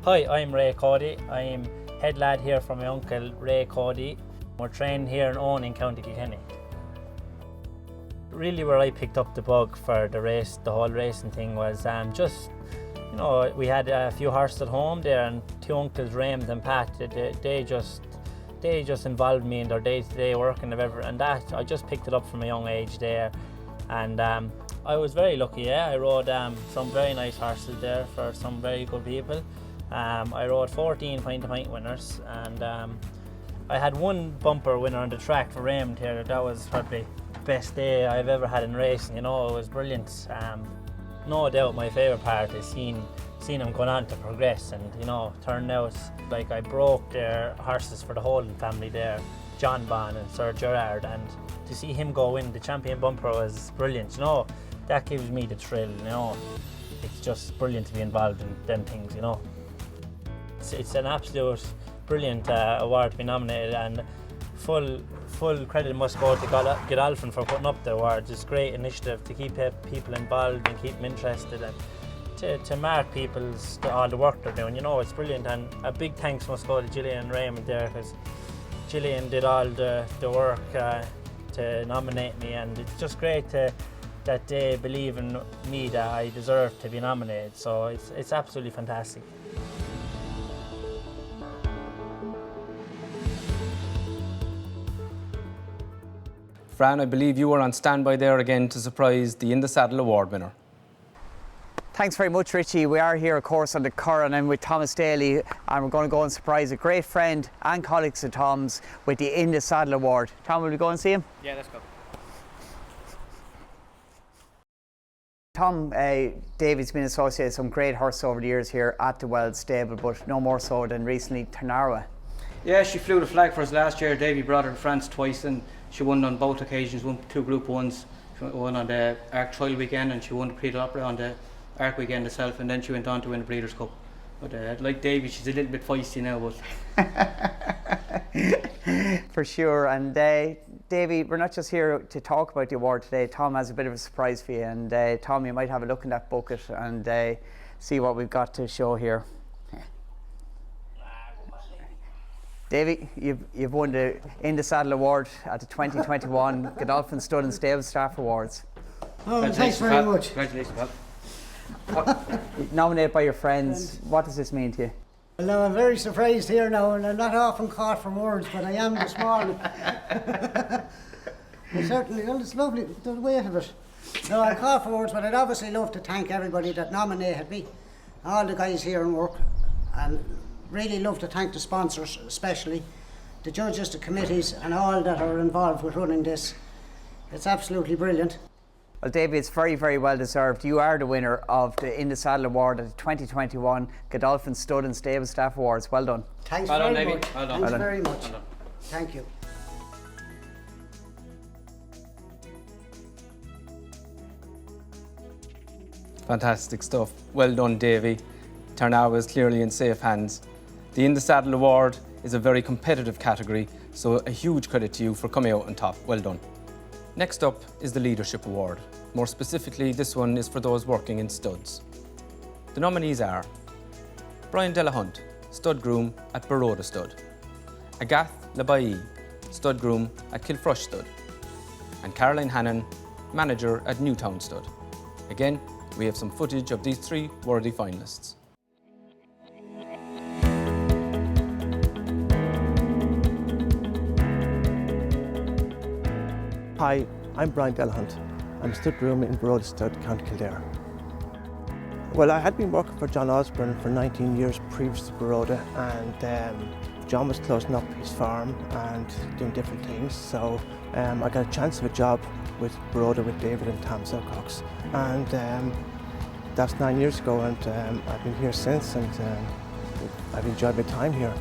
Hi, I'm Ray Coddy. I'm head lad here from my uncle Ray Coddy. We're trained here in Owen in County Kilkenny. Really where I picked up the bug for the whole racing thing was just, you know, we had a few horses at home there, and 2 uncles, Raymond and Pat, they just involved me in their day-to-day work and that I just picked it up from a young age there. And I was very lucky, yeah. I rode some very nice horses there for some very good people. I rode 14 point-to-point winners, and I had 1 bumper winner on the track for Raymond here. That was probably the best day I've ever had in racing, you know. It was brilliant. No doubt my favourite part is seeing him going on to progress and, you know, turn out. Like, I broke their horses for the Holden family there, John Bon and Sir Gerard, and to see him go win the champion bumper was brilliant, you know. That gives me the thrill, you know. It's just brilliant to be involved in them things, you know. It's an absolute brilliant award to be nominated, and full credit must go to Godolphin for putting up the awards. It's a great initiative to keep people involved and keep them interested, and to mark all the work they're doing. You know, it's brilliant, and a big thanks must go to Gillian and Raymond there, because Gillian did all the work to nominate me, and it's just great that they believe in me, that I deserve to be nominated. So it's absolutely fantastic. Fran, I believe you were on standby there again to surprise the In the Saddle Award winner. Thanks very much, Richie. We are here, of course, on the Curragh, and I'm with Thomas Daly, and we're going to go and surprise a great friend and colleagues of Tom's with the In the Saddle Award. Tom, will we go and see him? Yeah, let's go. Tom, David's been associated with some great horses over the years here at the Weld stable, but no more so than recently Tarnawa. Yeah, she flew the flag for us last year. Davy brought her to France twice, and she won on both occasions, won 2 Group 1s. She won on the Arc Trial weekend, and she won the Prix d'Opera on the Arc weekend itself, and then she went on to win the Breeders' Cup. But like Davy, she's a little bit feisty now, but... For sure, and Davy, we're not just here to talk about the award today. Tom has a bit of a surprise for you, and Tom, you might have a look in that bucket and see what we've got to show here. Davy, you've won the In the Saddle Award at the 2021 Godolphin Stud and Stable Staff Awards. Oh, thanks very much. Congratulations, pal. Nominated by your friends. What does this mean to you? Well, now I'm very surprised here now, and I'm not often caught for words, but I am this morning. Certainly, well, it's lovely, the weight of it. No, I'm caught for words, but I'd obviously love to thank everybody that nominated me, all the guys here in work, and really love to thank the sponsors, especially the judges, the committees, and all that are involved with running this. It's absolutely brilliant. Well, Davy, it's very, very well deserved. You are the winner of the In the Saddle Award at the 2021 Godolphin Stud and Stable Staff Awards. Well done. Thanks well very done, Davy. much. Well done. Thanks Well very done. much. Well done. Thank you. Fantastic stuff. Well done, Davy. Tarnawa is clearly in safe hands. The In the Saddle Award is a very competitive category, so a huge credit to you for coming out on top. Well done. Next up is the Leadership Award. More specifically, this one is for those working in studs. The nominees are Brian Delahant, stud groom at Baroda Stud, Agath Labai, stud groom at Kilfrush Stud, and Caroline Hannon, manager at Newtown Stud. Again, we have some footage of these three worthy finalists. Hi, I'm Brian Delahant. I'm a stud groom in Baroda Stud, County Kildare. Well, I had been working for John Osborne for 19 years previous to Baroda, and John was closing up his farm and doing different things, so I got a chance of a job with Baroda with David and Tom Silcox, and that's 9 years ago, and I've been here since, and I've enjoyed my time here.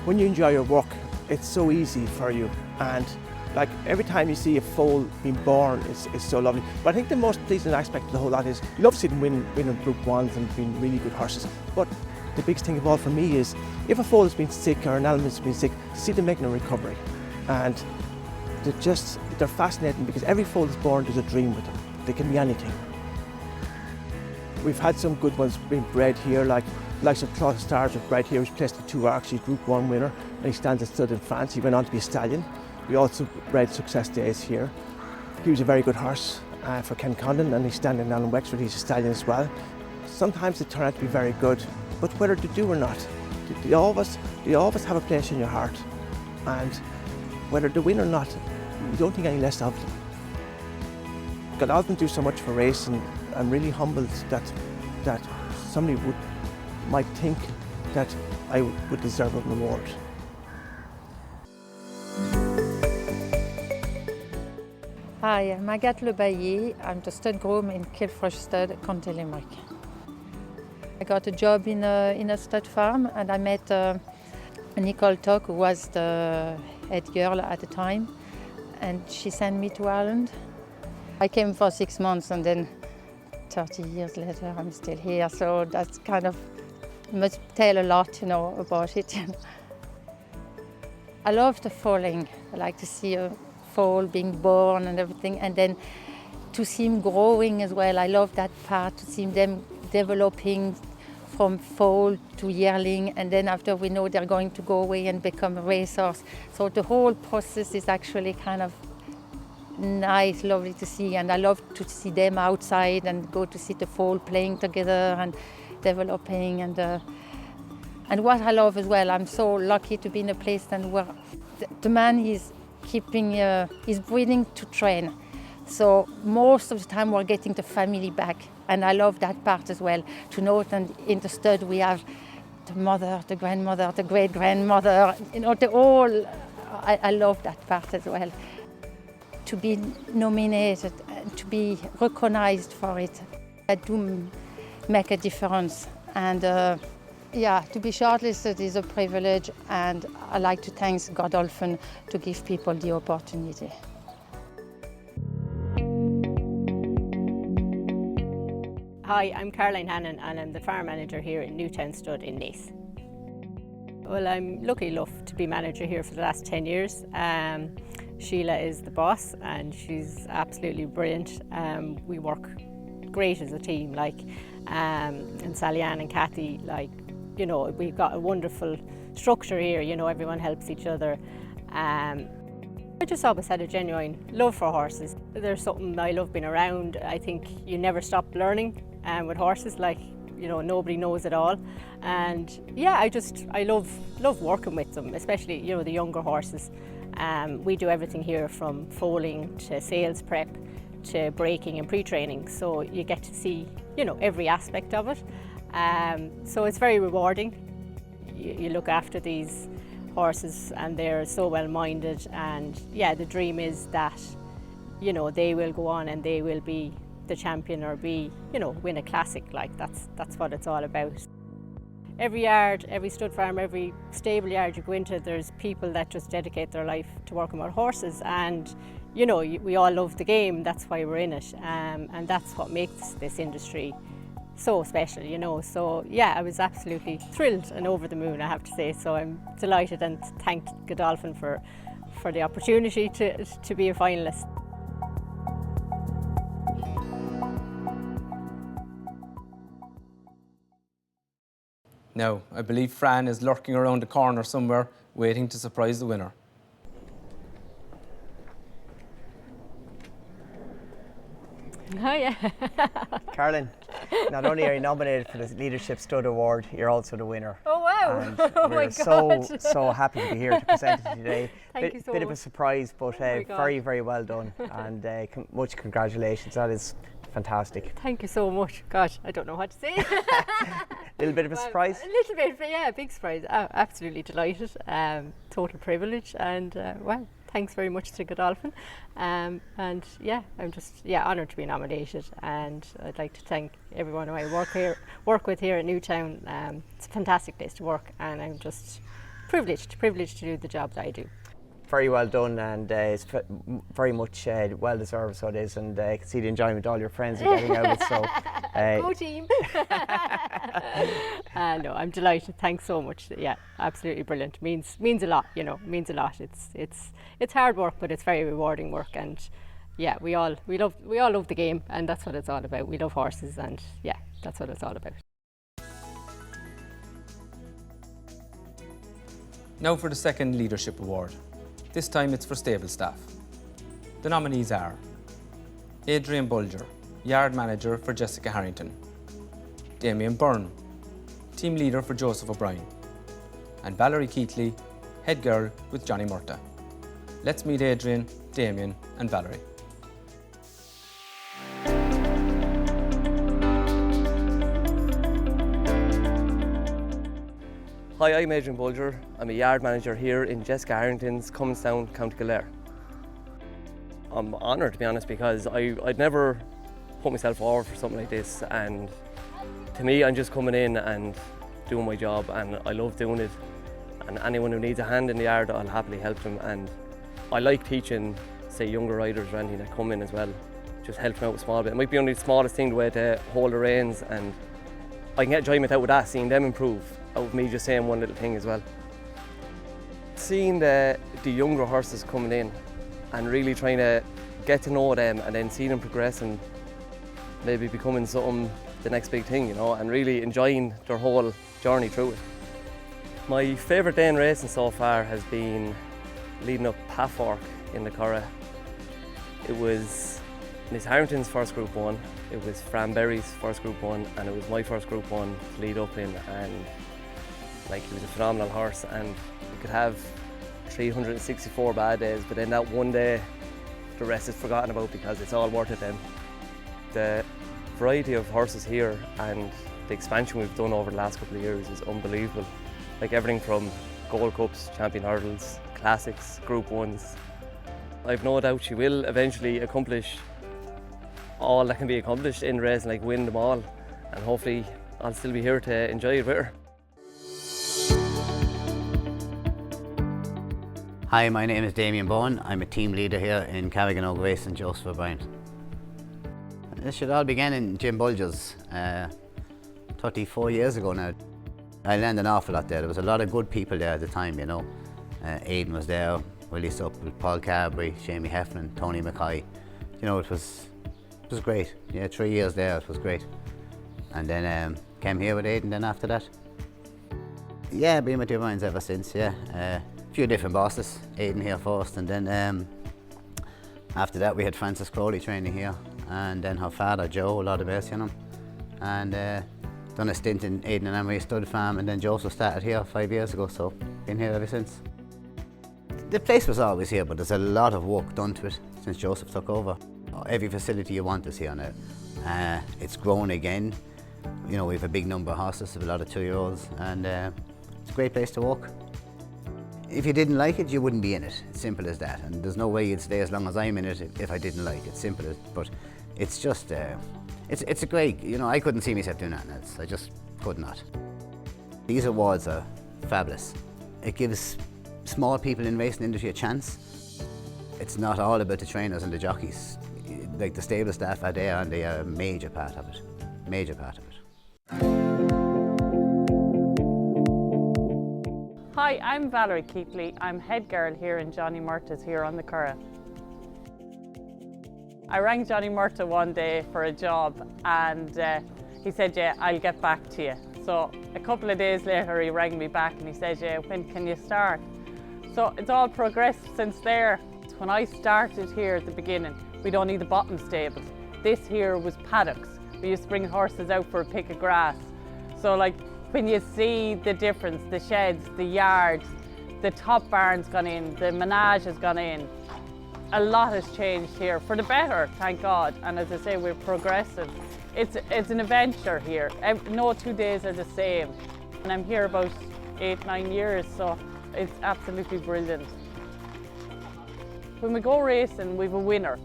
When you enjoy your work, it's so easy for you, and like every time you see a foal being born, it's so lovely. But I think the most pleasing aspect of the whole lot is you love to see them winning Group 1s and being really good horses. But the biggest thing of all for me is if a foal has been sick or an element's been sick, to see them making a recovery. And they're fascinating because every foal that's born, there's a dream with them. They can be anything. We've had some good ones being bred here, like of Claude Stars was bred here. He was placed in 2 Arcs, he's Group 1 winner, and he stands at stud in France. He went on to be a stallion. We also bred Success Days here. He was a very good horse for Ken Condon, and he's standing down in Wexford, he's a stallion as well. Sometimes they turn out to be very good, but whether they do or not, they always have a place in your heart. And whether they win or not, you don't think any less of them. Godolphin do so much for racing. I'm really humbled that somebody might think that I would deserve an award. Hi, I'm Agath Labai. I'm the stud groom in Kilfrush Stud, County Limerick. I got a job in a stud farm, and I met Nicole Tuck, who was the head girl at the time, and she sent me to Ireland. I came for 6 months, and then 30 years later I'm still here, so that's kind of must tell a lot, you know, about it. I love the foaling. I like to see a foal being born and everything, and then to see him growing as well. I love that part, to see them developing from foal to yearling, and then after we know they're going to go away and become a racehorse. So the whole process is actually kind of nice, lovely to see, and I love to see them outside and go to see the foal playing together and developing. And what I love as well, I'm so lucky to be in a place then where the man is keeping his breeding to train. So most of the time we're getting the family back, and I love that part as well, to know that in the stud we have the mother, the grandmother, the great-grandmother, you know, I love that part as well. To be nominated, to be recognized for it, that do make a difference. And yeah, to be shortlisted is a privilege, and I like to thank Godolphin to give people the opportunity. Hi, I'm Caroline Hannon, and I'm the farm manager here in Newtown Stud in Naas. Well, I'm lucky enough to be manager here for the last 10 years. Sheila is the boss and she's absolutely brilliant. We work great as a team, like, and Sally Ann and Kathy, like, you know, we've got a wonderful structure here, you know, everyone helps each other. I just always had a genuine love for horses. There's something I love being around. I think you never stop learning with horses, like, you know, nobody knows it all. And yeah, I love working with them, especially, you know, the younger horses. We do everything here from foaling to sales prep to breaking and pre-training, so you get to see, you know, every aspect of it. So it's very rewarding. You look after these horses and they're so well-minded, and yeah, the dream is that, you know, they will go on and they will be the champion or be, you know, win a classic. Like, that's what it's all about. Every yard, every stud farm, every stable yard you go into, there's people that just dedicate their life to working with horses, and you know, we all love the game, that's why we're in it, and that's what makes this industry so special, you know. So yeah, I was absolutely thrilled and over the moon, I have to say. So I'm delighted and thanked Godolphin for the opportunity to be a finalist. Now, I believe Fran is lurking around the corner somewhere, waiting to surprise the winner. Oh yeah. Caroline, not only are you nominated for the Leadership Stud Award, you're also the winner. Oh wow! And Oh we're my God! so happy to be here to present it today. Thank you so bit of much. a surprise, but Oh my God. very, very well done, and much congratulations. That is fantastic. Thank you so much. Gosh, I don't know what to say. Little bit of a surprise. A little bit, but yeah, big surprise. Absolutely delighted. Total privilege, and well, thanks very much to Godolphin. And yeah, I'm just honoured to be nominated, and I'd like to thank everyone who I work with here at Newtown. It's a fantastic place to work, and I'm just privileged to do the job that I do. Very well done, and it's very much well deserved, so it is, and I can see the enjoyment all your friends are getting out of it. So go team! No, I'm delighted. Thanks so much. Yeah, absolutely brilliant. Means a lot. You know, means a lot. It's hard work, but it's very rewarding work, and yeah, we all love the game, and that's what it's all about. We love horses, and yeah, that's what it's all about. Now for the second Leadership Award. This time it's for stable staff. The nominees are Adrian Bulger, Yard Manager for Jessica Harrington, Damian Byrne, Team Leader for Joseph O'Brien, and Valerie Keatley, Head Girl with Johnny Murta. Let's meet Adrian, Damian and Valerie. Hi, I'm Adrian Bulger. I'm a yard manager here in Jessica Harrington's Cumminstown, County Kildare. I'm honoured, to be honest, because I'd never put myself forward for something like this, and to me, I'm just coming in and doing my job, and I love doing it, and anyone who needs a hand in the yard, I'll happily help them, and I like teaching, say, younger riders or anything that come in as well, just help them out a small bit. It might be only the smallest thing, the way to hold the reins, and I can get enjoyment out with that, seeing them improve, out of me just saying one little thing as well. Seeing the younger horses coming in and really trying to get to know them, and then seeing them progress and maybe becoming something, the next big thing, you know, and really enjoying their whole journey through it. My favourite day in racing so far has been leading up Pathfork in the Curragh. It was Miss Harrington's first Group 1, it was Fran Berry's first Group 1, and it was my first Group 1 to lead up in, and like, he was a phenomenal horse, and you could have 364 bad days, but then that one day the rest is forgotten about because it's all worth it then. The variety of horses here and the expansion we've done over the last couple of years is unbelievable. Like, everything from Gold Cups, Champion Hurdles, Classics, Group 1s. I've no doubt she will eventually accomplish all that can be accomplished in racing, like win them all, and hopefully I'll still be here to enjoy it with her. Hi, my name is Damian Bowen. I'm a team leader here in Carrigan Oak Race and Joseph O'Brien. This should all begin in Jim Bulger's 34 years ago now. I learned an awful lot there. There was a lot of good people there at the time, you know. Aidan was there, Willie Supple, Paul Carberry, Jamie Heffernan, Tony McKay. You know, it was great. Yeah, 3 years there, it was great. And then came here with Aidan then after that. Yeah, been with Divines ever since, yeah. A few different bosses, Aidan here first, and then after that we had Francis Crowley training here, and then her father Joe, a lot of best, you know. And done a stint in Aidan and Anne-Marie Stud Farm, and then Joseph started here 5 years ago, so been here ever since. The place was always here, but there's a lot of work done to it since Joseph took over. Every facility you want is here now. It's grown again. You know, we have a big number of horses, a lot of 2-year-olds, and it's a great place to work. If you didn't like it, you wouldn't be in it. It's simple as that. And there's no way you'd stay as long as I'm in it if I didn't like it. Simple as, but it's just, it's a great, you know, I couldn't see myself doing anything else. I just could not. These awards are fabulous. It gives small people in the racing industry a chance. It's not all about the trainers and the jockeys. Like the stable staff are there, and they are a major part of it. Major part of it. Hi, I'm Valerie Keetley. I'm head girl here in Johnny Murtagh's here on the Curragh. I rang Johnny Murtagh one day for a job, and he said, yeah, I'll get back to you. So a couple of days later he rang me back and he said, yeah, when can you start? So it's all progressed since there. When I started here at the beginning, we'd only the bottom stables. This here was paddocks. We used to bring horses out for a pick of grass. So like when you see the difference, the sheds, the yards, the top barn's gone in, the menage has gone in. A lot has changed here for the better, thank God. And as I say, we're progressive. It's an adventure here. No 2 days are the same. And I'm here about 8-9 years, so it's absolutely brilliant. When we go racing, we have a winner.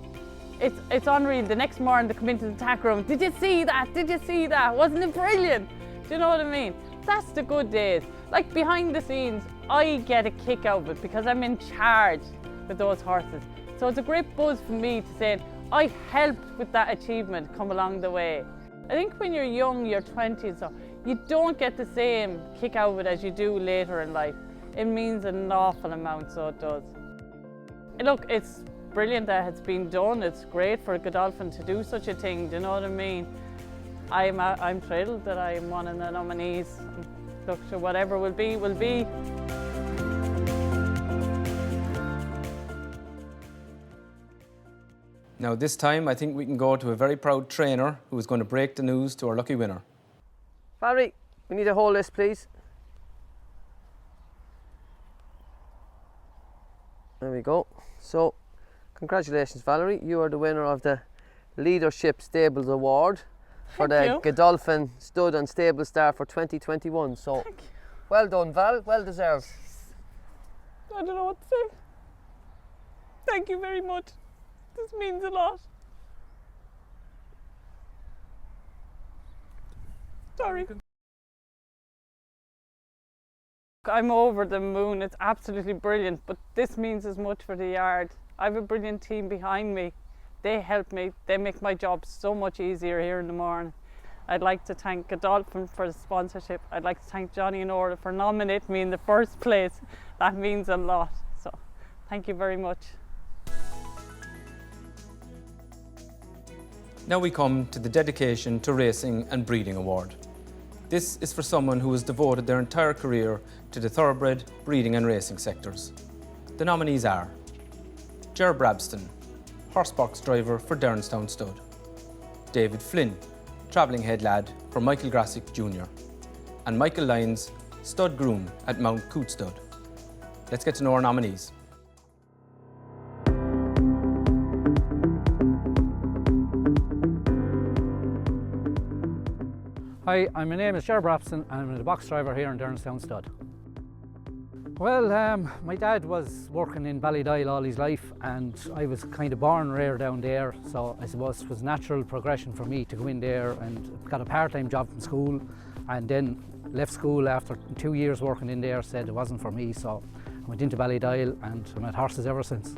It's unreal. The next morning they come into the tack room. Did you see that? Did you see that? Wasn't it brilliant? Do you know what I mean? That's the good days. Like behind the scenes, I get a kick out of it because I'm in charge with those horses. So it's a great buzz for me to say, I helped with that achievement come along the way. I think when you're young, you're 20 and so, you don't get the same kick out of it as you do later in life. It means an awful amount, so it does. Look, it's brilliant that it's been done. It's great for Godolphin to do such a thing, do you know what I mean? I'm thrilled that I'm one of the nominees. Look, so whatever will be, will be. Now this time I think we can go to a very proud trainer who is going to break the news to our lucky winner. Valerie, we need a whole list, please. There we go. So, congratulations, Valerie. You are the winner of the Leadership Stables Award for the Godolphin Stud and Stable Star for 2021. So, well done, Val. Well deserved. I don't know what to say. Thank you very much. This means a lot. Sorry. I'm over the moon. It's absolutely brilliant, but this means as much for the yard. I have a brilliant team behind me. They help me. They make my job so much easier here in the morning. I'd like to thank Godolphin for the sponsorship. I'd like to thank Johnny and Orla for nominating me in the first place. That means a lot. So, thank you very much. Now we come to the Dedication to Racing and Breeding Award. This is for someone who has devoted their entire career to the thoroughbred, breeding and racing sectors. The nominees are Ger Brabston, horsebox driver for Derrinstown Stud; David Flynn, travelling head lad for Michael Grassick Jr. and Michael Lyons, stud groom at Mount Coot Stud. Let's get to know our nominees. Hi, my name is Ger Brabston and I'm the box driver here in Derrinstown Stud. Well, my dad was working in Ballydial all his life and I was kind of born and reared down there, so I suppose it was natural progression for me to go in there, and got a part-time job from school and then left school after 2 years working in there, said it wasn't for me, so I went into Ballydial and I'm at horses ever since.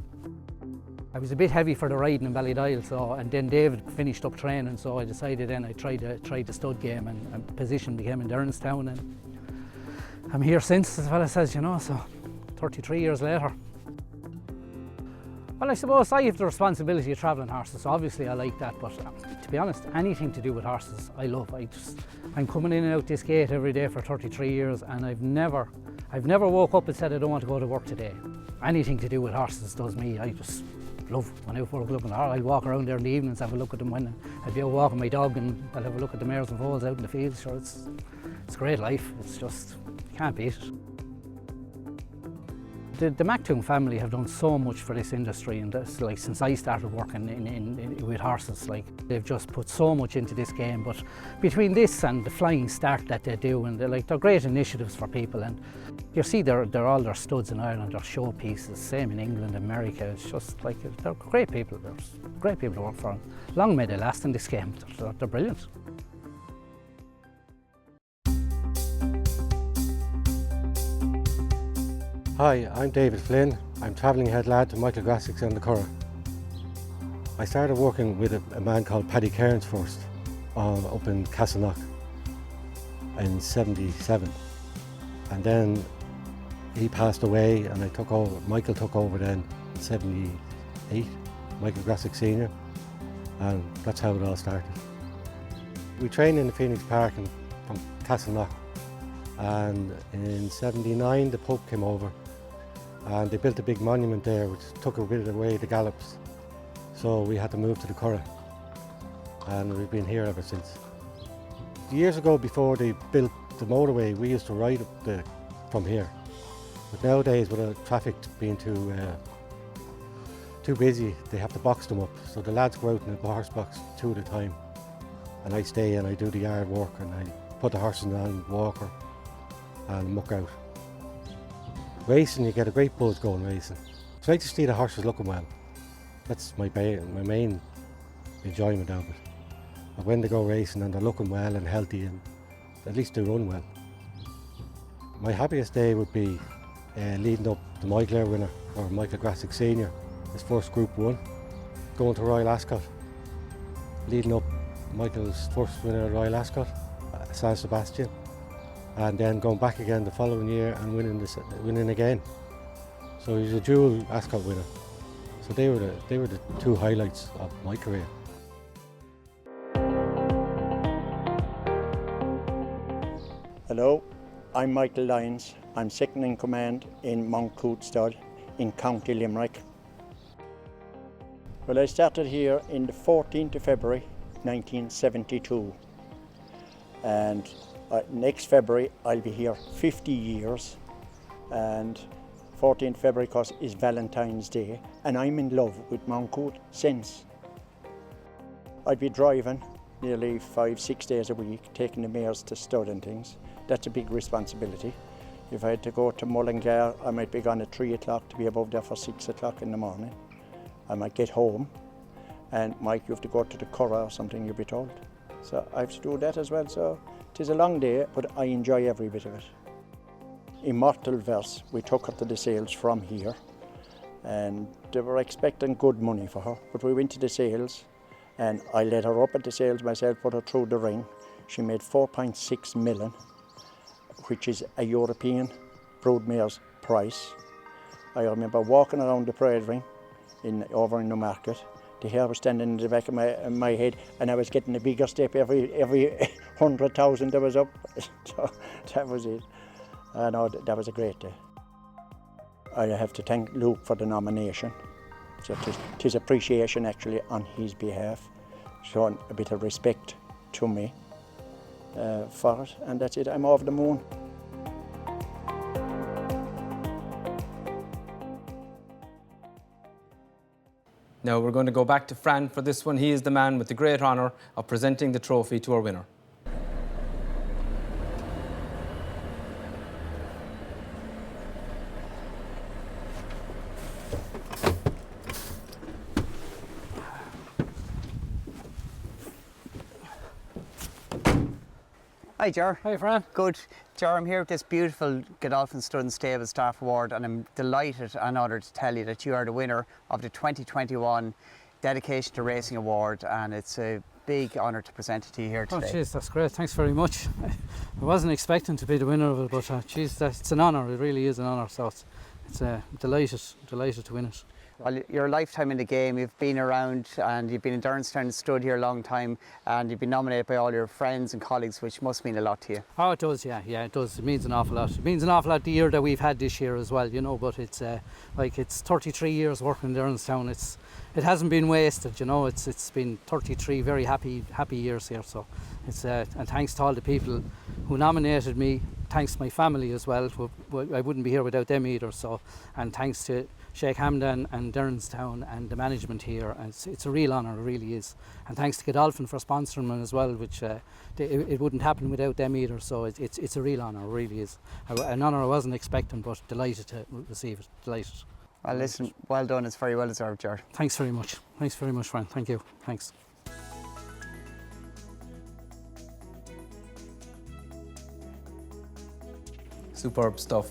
I was a bit heavy for the riding in Ballydial, so, and then David finished up training, so I decided then I'd try the stud game, and position became in Derrinstown, and I'm here since, as well as says, you know, so 33 years later. Well, I suppose I have the responsibility of travelling horses, so obviously I like that, but to be honest, anything to do with horses I love. I'm coming in and out this gate every day for 33 years and I've never woke up and said I don't want to go to work today. Anything to do with horses does me. I just love when I work looking at horses. I'll walk around there in the evenings, have a look at them when I'll be out walking my dog and I'll have a look at the mares and foals out in the fields. Sure, it's a great life. It's just, you can't beat it. The Mactoon family have done so much for this industry, and that's like since I started working with horses, like they've just put so much into this game. But between this and the flying start that they do, and they're great initiatives for people. And you see, they're all their studs in Ireland, they're showpieces. Same in England, America. It's just like they're great people. They're great people to work for. Long may they last in this game. They're brilliant. Hi, I'm David Flynn. I'm travelling head lad to Michael Grassick's on the Curragh. I started working with a man called Paddy Cairns first, up in Castleknock in '77. And then he passed away and I took over. Michael took over then in '78, Michael Grassick Senior, and that's how it all started. We trained in the Phoenix Park from Castleknock, and in '79 the Pope came over and they built a big monument there which took a bit away the gallops. So we had to move to the Curragh, and we've been here ever since. Years ago, before they built the motorway, we used to ride up from here. But nowadays, with the traffic being too busy, they have to box them up. So the lads go out in the horse box 2 at a time, and I stay and I do the yard work and I put the horses on walker and muck out. Racing, you get a great buzz going racing. It's nice to see the horses looking well. That's my main enjoyment of it. But when they go racing and they're looking well and healthy, and at least they run well. My happiest day would be leading up the Michael winner, or Michael Grassick Senior, his first Group 1, going to Royal Ascot, leading up Michael's first winner at Royal Ascot, San Sebastian, and then going back again the following year and winning again. So he's a dual Ascot winner. So they were the two highlights of my career. Hello, I'm Michael Lyons. I'm second in command in Mount Coot Stud in County Limerick. Well, I started here in the 14th of February 1972, and next February I'll be here 50 years, and 14th February because is Valentine's Day, and I'm in love with Mount Coot since. I'd be driving nearly 5-6 days a week, taking the mares to stud and things. That's a big responsibility. If I had to go to Mullingar, I might be gone at 3 o'clock to be above there for 6 o'clock in the morning. I might get home, and Mike, you have to go to the Curragh or something, you'll be told. So I have to do that as well, so it is a long day, but I enjoy every bit of it. Immortal Verse, we took her to the sales from here, and they were expecting good money for her, but we went to the sales, and I led her up at the sales myself, put her through the ring. She made 4.6 million, which is a European broodmare's price. I remember walking around the parade ring over in the market. The hair was standing in the back of my head, and I was getting a bigger step every 100,000 that was up. So that was it. No, that was a great day. I have to thank Luke for the nomination. So it is appreciation actually on his behalf, showing a bit of respect to me for it, and that's it. I'm over the moon. Now we're going to go back to Fran for this one. He is the man with the great honour of presenting the trophy to our winner. Hi, Ger. Hi, Fran. Good. Ger, I'm here with this beautiful Godolphin Stud and Stable Staff Award, and I'm delighted and honoured to tell you that you are the winner of the 2021 Dedication to Racing Award, and it's a big honour to present it to you here today. Oh, jeez, that's great. Thanks very much. I wasn't expecting to be the winner of it, but jeez, it's an honour. It really is an honour. So it's delighted to win it. Well, you're a lifetime in the game. You've been around and you've been in Derranstown, stood here a long time, and you've been nominated by all your friends and colleagues, which must mean a lot to you. Oh, it does, yeah, it does. It means an awful lot. It means an awful lot the year that we've had this year as well, you know, but it's it's 33 years working in Derranstown. It hasn't been wasted, you know. It's been 33 very happy years here. So it's and thanks to all the people who nominated me, thanks to my family as well. I wouldn't be here without them either. So, and thanks to Sheikh Hamdan and Derranstown and the management here. And it's a real honour, it really is. And thanks to Godolphin for sponsoring me as well, which it wouldn't happen without them either. So it's a real honour, it really is. An honour I wasn't expecting, but delighted to receive it, delighted. Well, listen, well done. It's very well deserved, Jared. Thanks very much. Thanks very much, Fran. Thank you. Thanks. Superb stuff.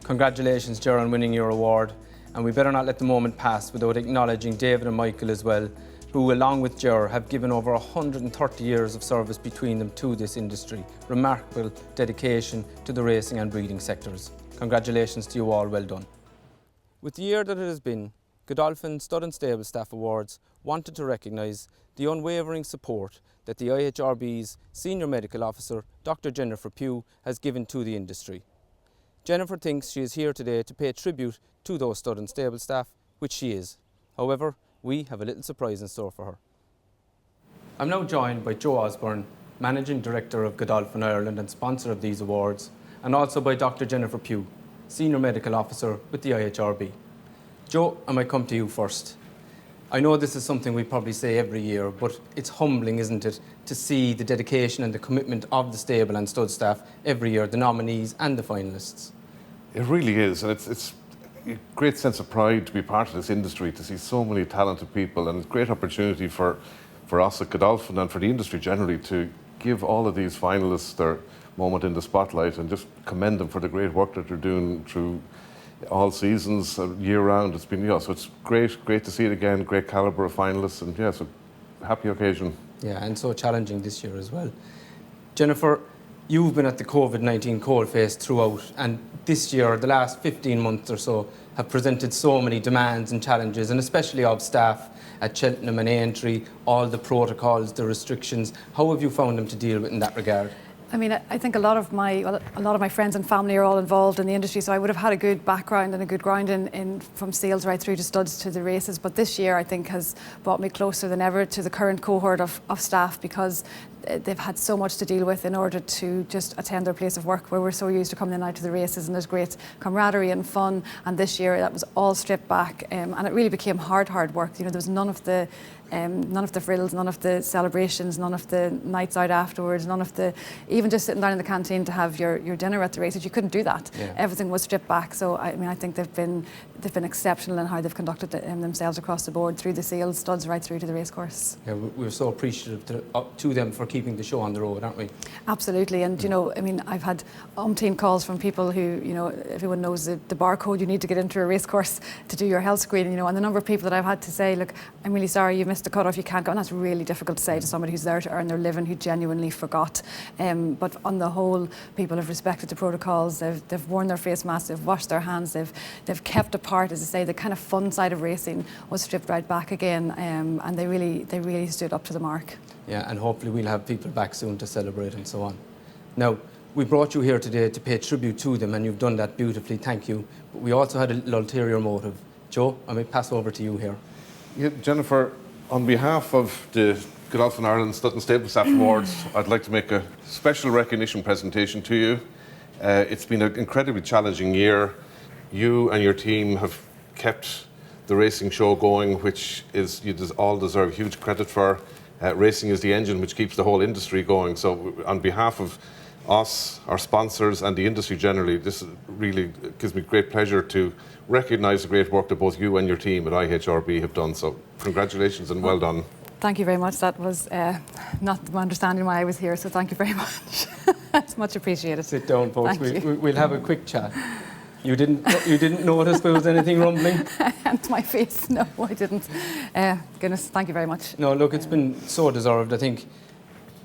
Congratulations, Ger, on winning your award. And we better not let the moment pass without acknowledging David and Michael as well, who, along with Ger, have given over 130 years of service between them to this industry. Remarkable dedication to the racing and breeding sectors. Congratulations to you all, well done. With the year that it has been, Godolphin Stud and Stable Staff Awards wanted to recognise the unwavering support that the IHRB's Senior Medical Officer, Dr. Jennifer Pugh, has given to the industry. Jennifer thinks she is here today to pay tribute to those stud and stable staff, which she is. However, we have a little surprise in store for her. I'm now joined by Joe Osborne, Managing Director of Godolphin Ireland and sponsor of these awards, and also by Dr. Jennifer Pugh, Senior Medical Officer with the IHRB. Joe, I might come to you first. I know this is something we probably say every year, but it's humbling, isn't it, to see the dedication and the commitment of the stable and stud staff every year, the nominees and the finalists. It really is, and it's a great sense of pride to be part of this industry, to see so many talented people, and it's a great opportunity for us at Godolphin and for the industry generally to give all of these finalists their moment in the spotlight and just commend them for the great work that they're doing through all seasons, year round. It's been, so it's great to see it again, great calibre of finalists, and it's a happy occasion. Yeah, and so challenging this year as well. Jennifer, you've been at the COVID-19 coalface throughout, and this year, the last 15 months or so, have presented so many demands and challenges, and especially of staff at Cheltenham and Aintree, all the protocols, the restrictions. How have you found them to deal with in that regard? I mean, I think a lot of my friends and family are all involved in the industry, so I would have had a good background and a good ground in from sales right through to studs to the races. But this year, I think, has brought me closer than ever to the current cohort of staff, because they've had so much to deal with in order to just attend their place of work, where we're so used to coming in and out to the races, and there's great camaraderie and fun. And this year, that was all stripped back, and it really became hard work. You know, there was none of the frills, none of the celebrations, none of the nights out afterwards, none of the, even just sitting down in the canteen to have your dinner at the races. You couldn't do that. Yeah. Everything was stripped back. So I mean, I think they've been exceptional in how they've conducted themselves across the board, through the sales, studs, right through to the racecourse. Yeah, we're so appreciative to them for keeping the show on the road, aren't we? Absolutely. And you know, I mean, I've had umpteen calls from people who, you know, everyone knows the barcode you need to get into a racecourse to do your health screening, you know, and the number of people that I've had to say, look, I'm really sorry, you missed the cut-off, you can't go. And that's really difficult to say to somebody who's there to earn their living, who genuinely forgot. But on the whole, people have respected the protocols. They've worn their face masks, they've washed their hands, they've kept apart. As I say, the kind of fun side of racing was stripped right back again, and they really stood up to the mark. Yeah, and hopefully we'll have people back soon to celebrate and so on. Now, we brought you here today to pay tribute to them, and you've done that beautifully, thank you. But we also had a little ulterior motive. Joe, I may pass over to you here. Yeah, Jennifer, on behalf of the Godolphin Ireland Stud and Stable Staff Awards, I'd like to make a special recognition presentation to you. It's been an incredibly challenging year. You and your team have kept the racing show going, which is you all deserve huge credit for. Racing is the engine which keeps the whole industry going. So on behalf of us, our sponsors and the industry generally, this really gives me great pleasure to recognise the great work that both you and your team at IHRB have done. So congratulations and well done. Thank you very much. That was not my understanding why I was here, so thank you very much. It's much appreciated. Sit down, folks. We'll have a quick chat. You didn't notice there was anything rumbling? And my face, no, I didn't. Goodness, thank you very much. No, look, it's been so deserved. I think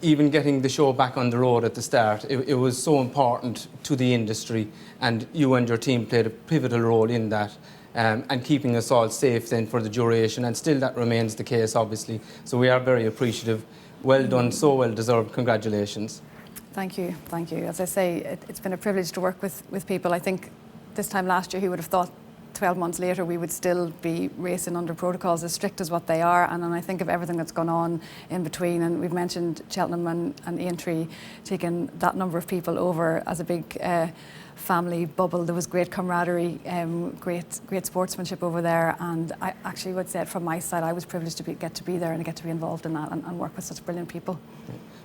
even getting the show back on the road at the start, it was so important to the industry, and you and your team played a pivotal role in that. and keeping us all safe then for the duration, and still that remains the case, obviously. So we are very appreciative. Well done, so well deserved. Congratulations. Thank you, thank you. As I say, it's been a privilege to work with people. I think this time last year, who would have thought 12 months later we would still be racing under protocols as strict as what they are, and then I think of everything that's gone on in between, and we've mentioned Cheltenham and Aintree taking that number of people over as a big family bubble. There was great camaraderie, great sportsmanship over there, and I actually would say it from my side, I was privileged to get to be there and get to be involved in that and work with such brilliant people.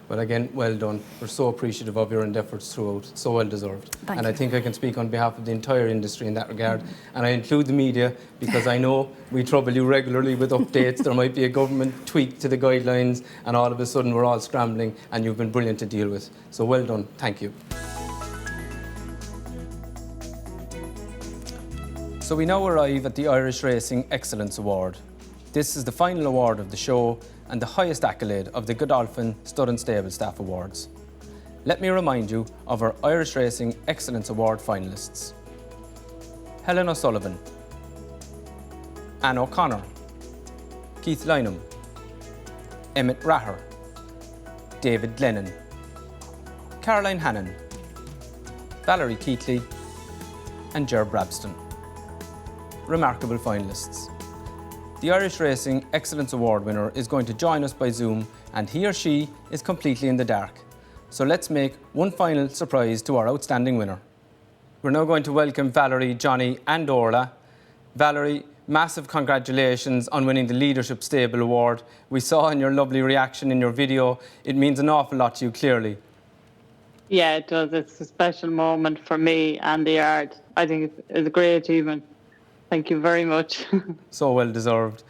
Well, again, well done. We're so appreciative of your endeavours throughout. So well deserved. Thank and you. I think I can speak on behalf of the entire industry in that regard. And I include the media because I know we trouble you regularly with updates. There might be a government tweak to the guidelines and all of a sudden we're all scrambling, and you've been brilliant to deal with. So well done. Thank you. So we now arrive at the Irish Racing Excellence Award. This is the final award of the show and the highest accolade of the Godolphin Stud and Stable Staff Awards. Let me remind you of our Irish Racing Excellence Award finalists. Helena Sullivan, Anne O'Connor, Keith Lynham, Emmett Raher, David Glennon, Caroline Hannon, Valerie Keatley and Ger Brabston. Remarkable finalists. The Irish Racing Excellence Award winner is going to join us by Zoom, and he or she is completely in the dark. So let's make one final surprise to our outstanding winner. We're now going to welcome Valerie, Johnny and Orla. Valerie, massive congratulations on winning the Leadership Stable Award. We saw in your lovely reaction in your video, it means an awful lot to you, clearly. Yeah, it does. It's a special moment for me and the yard. I think it's a great achievement. Thank you very much. So well deserved.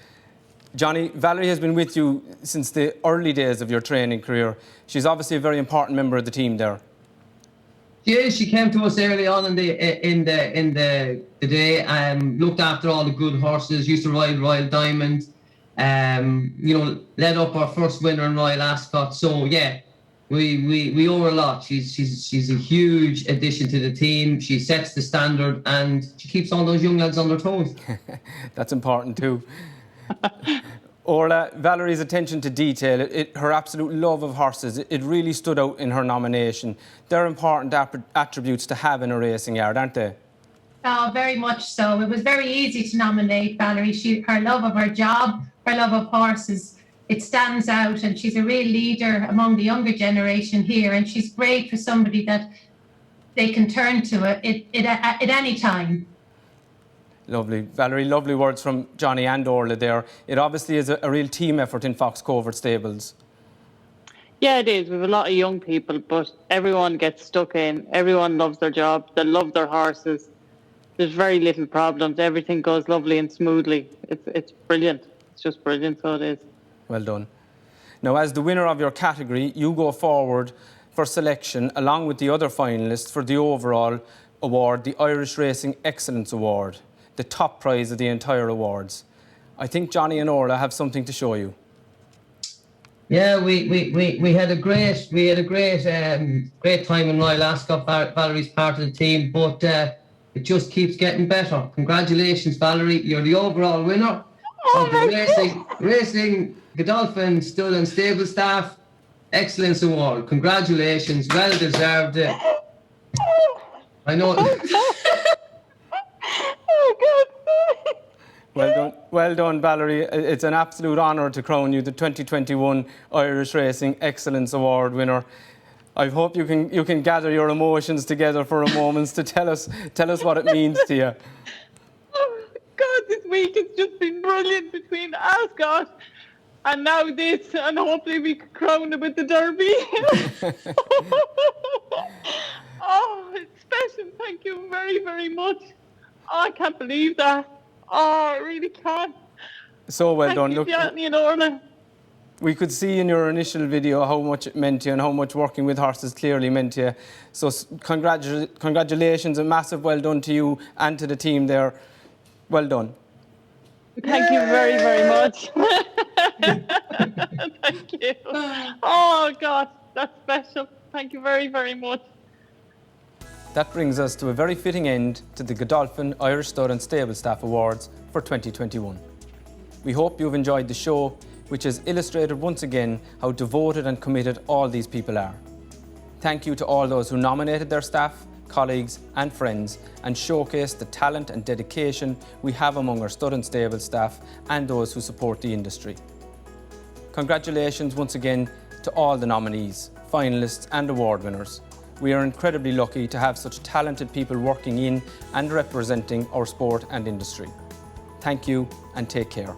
Johnny, Valerie has been with you since the early days of your training career. She's obviously a very important member of the team there. Yeah, she came to us early on in the day. Looked after all the good horses. Used to ride Royal Diamond. Led up our first winner in Royal Ascot. So yeah, we owe her a lot. She's a huge addition to the team. She sets the standard and she keeps all those young lads on their toes. That's important too. Orla, Valerie's attention to detail, her absolute love of horses, it really stood out in her nomination. They're important attributes to have in a racing yard, aren't they? Oh, very much so. It was very easy to nominate Valerie. Her love of her job, her love of horses, it stands out, and she's a real leader among the younger generation here, and she's great for somebody that they can turn to at any time. Lovely. Valerie, lovely words from Johnny and Orla there. It obviously is a real team effort in Fox Covert Stables. Yeah, it is. We have a lot of young people, but everyone gets stuck in. Everyone loves their job. They love their horses. There's very little problems. Everything goes lovely and smoothly. It's brilliant. It's just brilliant, so it is. Well done. Now, as the winner of your category, you go forward for selection along with the other finalists for the overall award, the Irish Racing Excellence Award, the top prize of the entire awards. I think Johnny and Orla have something to show you. Yeah, we had a great time in Royal Ascot. Valerie's part of the team, but it just keeps getting better. Congratulations, Valerie! You're the overall winner of the Racing Godolphin Stud and Stable Staff Excellence Award. Congratulations, well deserved. I know. Well done, Valerie. It's an absolute honour to crown you the 2021 Irish Racing Excellence Award winner. I hope you can gather your emotions together for a moment to tell us what it means to you. Oh God, this week has just been brilliant between Ascot and now this, and hopefully we can crown it with the Derby. Oh, it's special. Thank you very, very much. Oh, I can't believe that. Oh, I really can't. So well done. Look, and Orla. We could see in your initial video how much it meant to you and how much working with horses clearly meant to you. So congratulations, and massive well done to you and to the team there. Well done. Thank you very, very much. Thank you. Oh, God, that's special. Thank you very, very much. That brings us to a very fitting end to the Godolphin Irish Stud and Stable Staff Awards for 2021. We hope you've enjoyed the show, which has illustrated once again how devoted and committed all these people are. Thank you to all those who nominated their staff, colleagues and friends and showcased the talent and dedication we have among our stud and stable staff and those who support the industry. Congratulations once again to all the nominees, finalists and award winners. We are incredibly lucky to have such talented people working in and representing our sport and industry. Thank you and take care.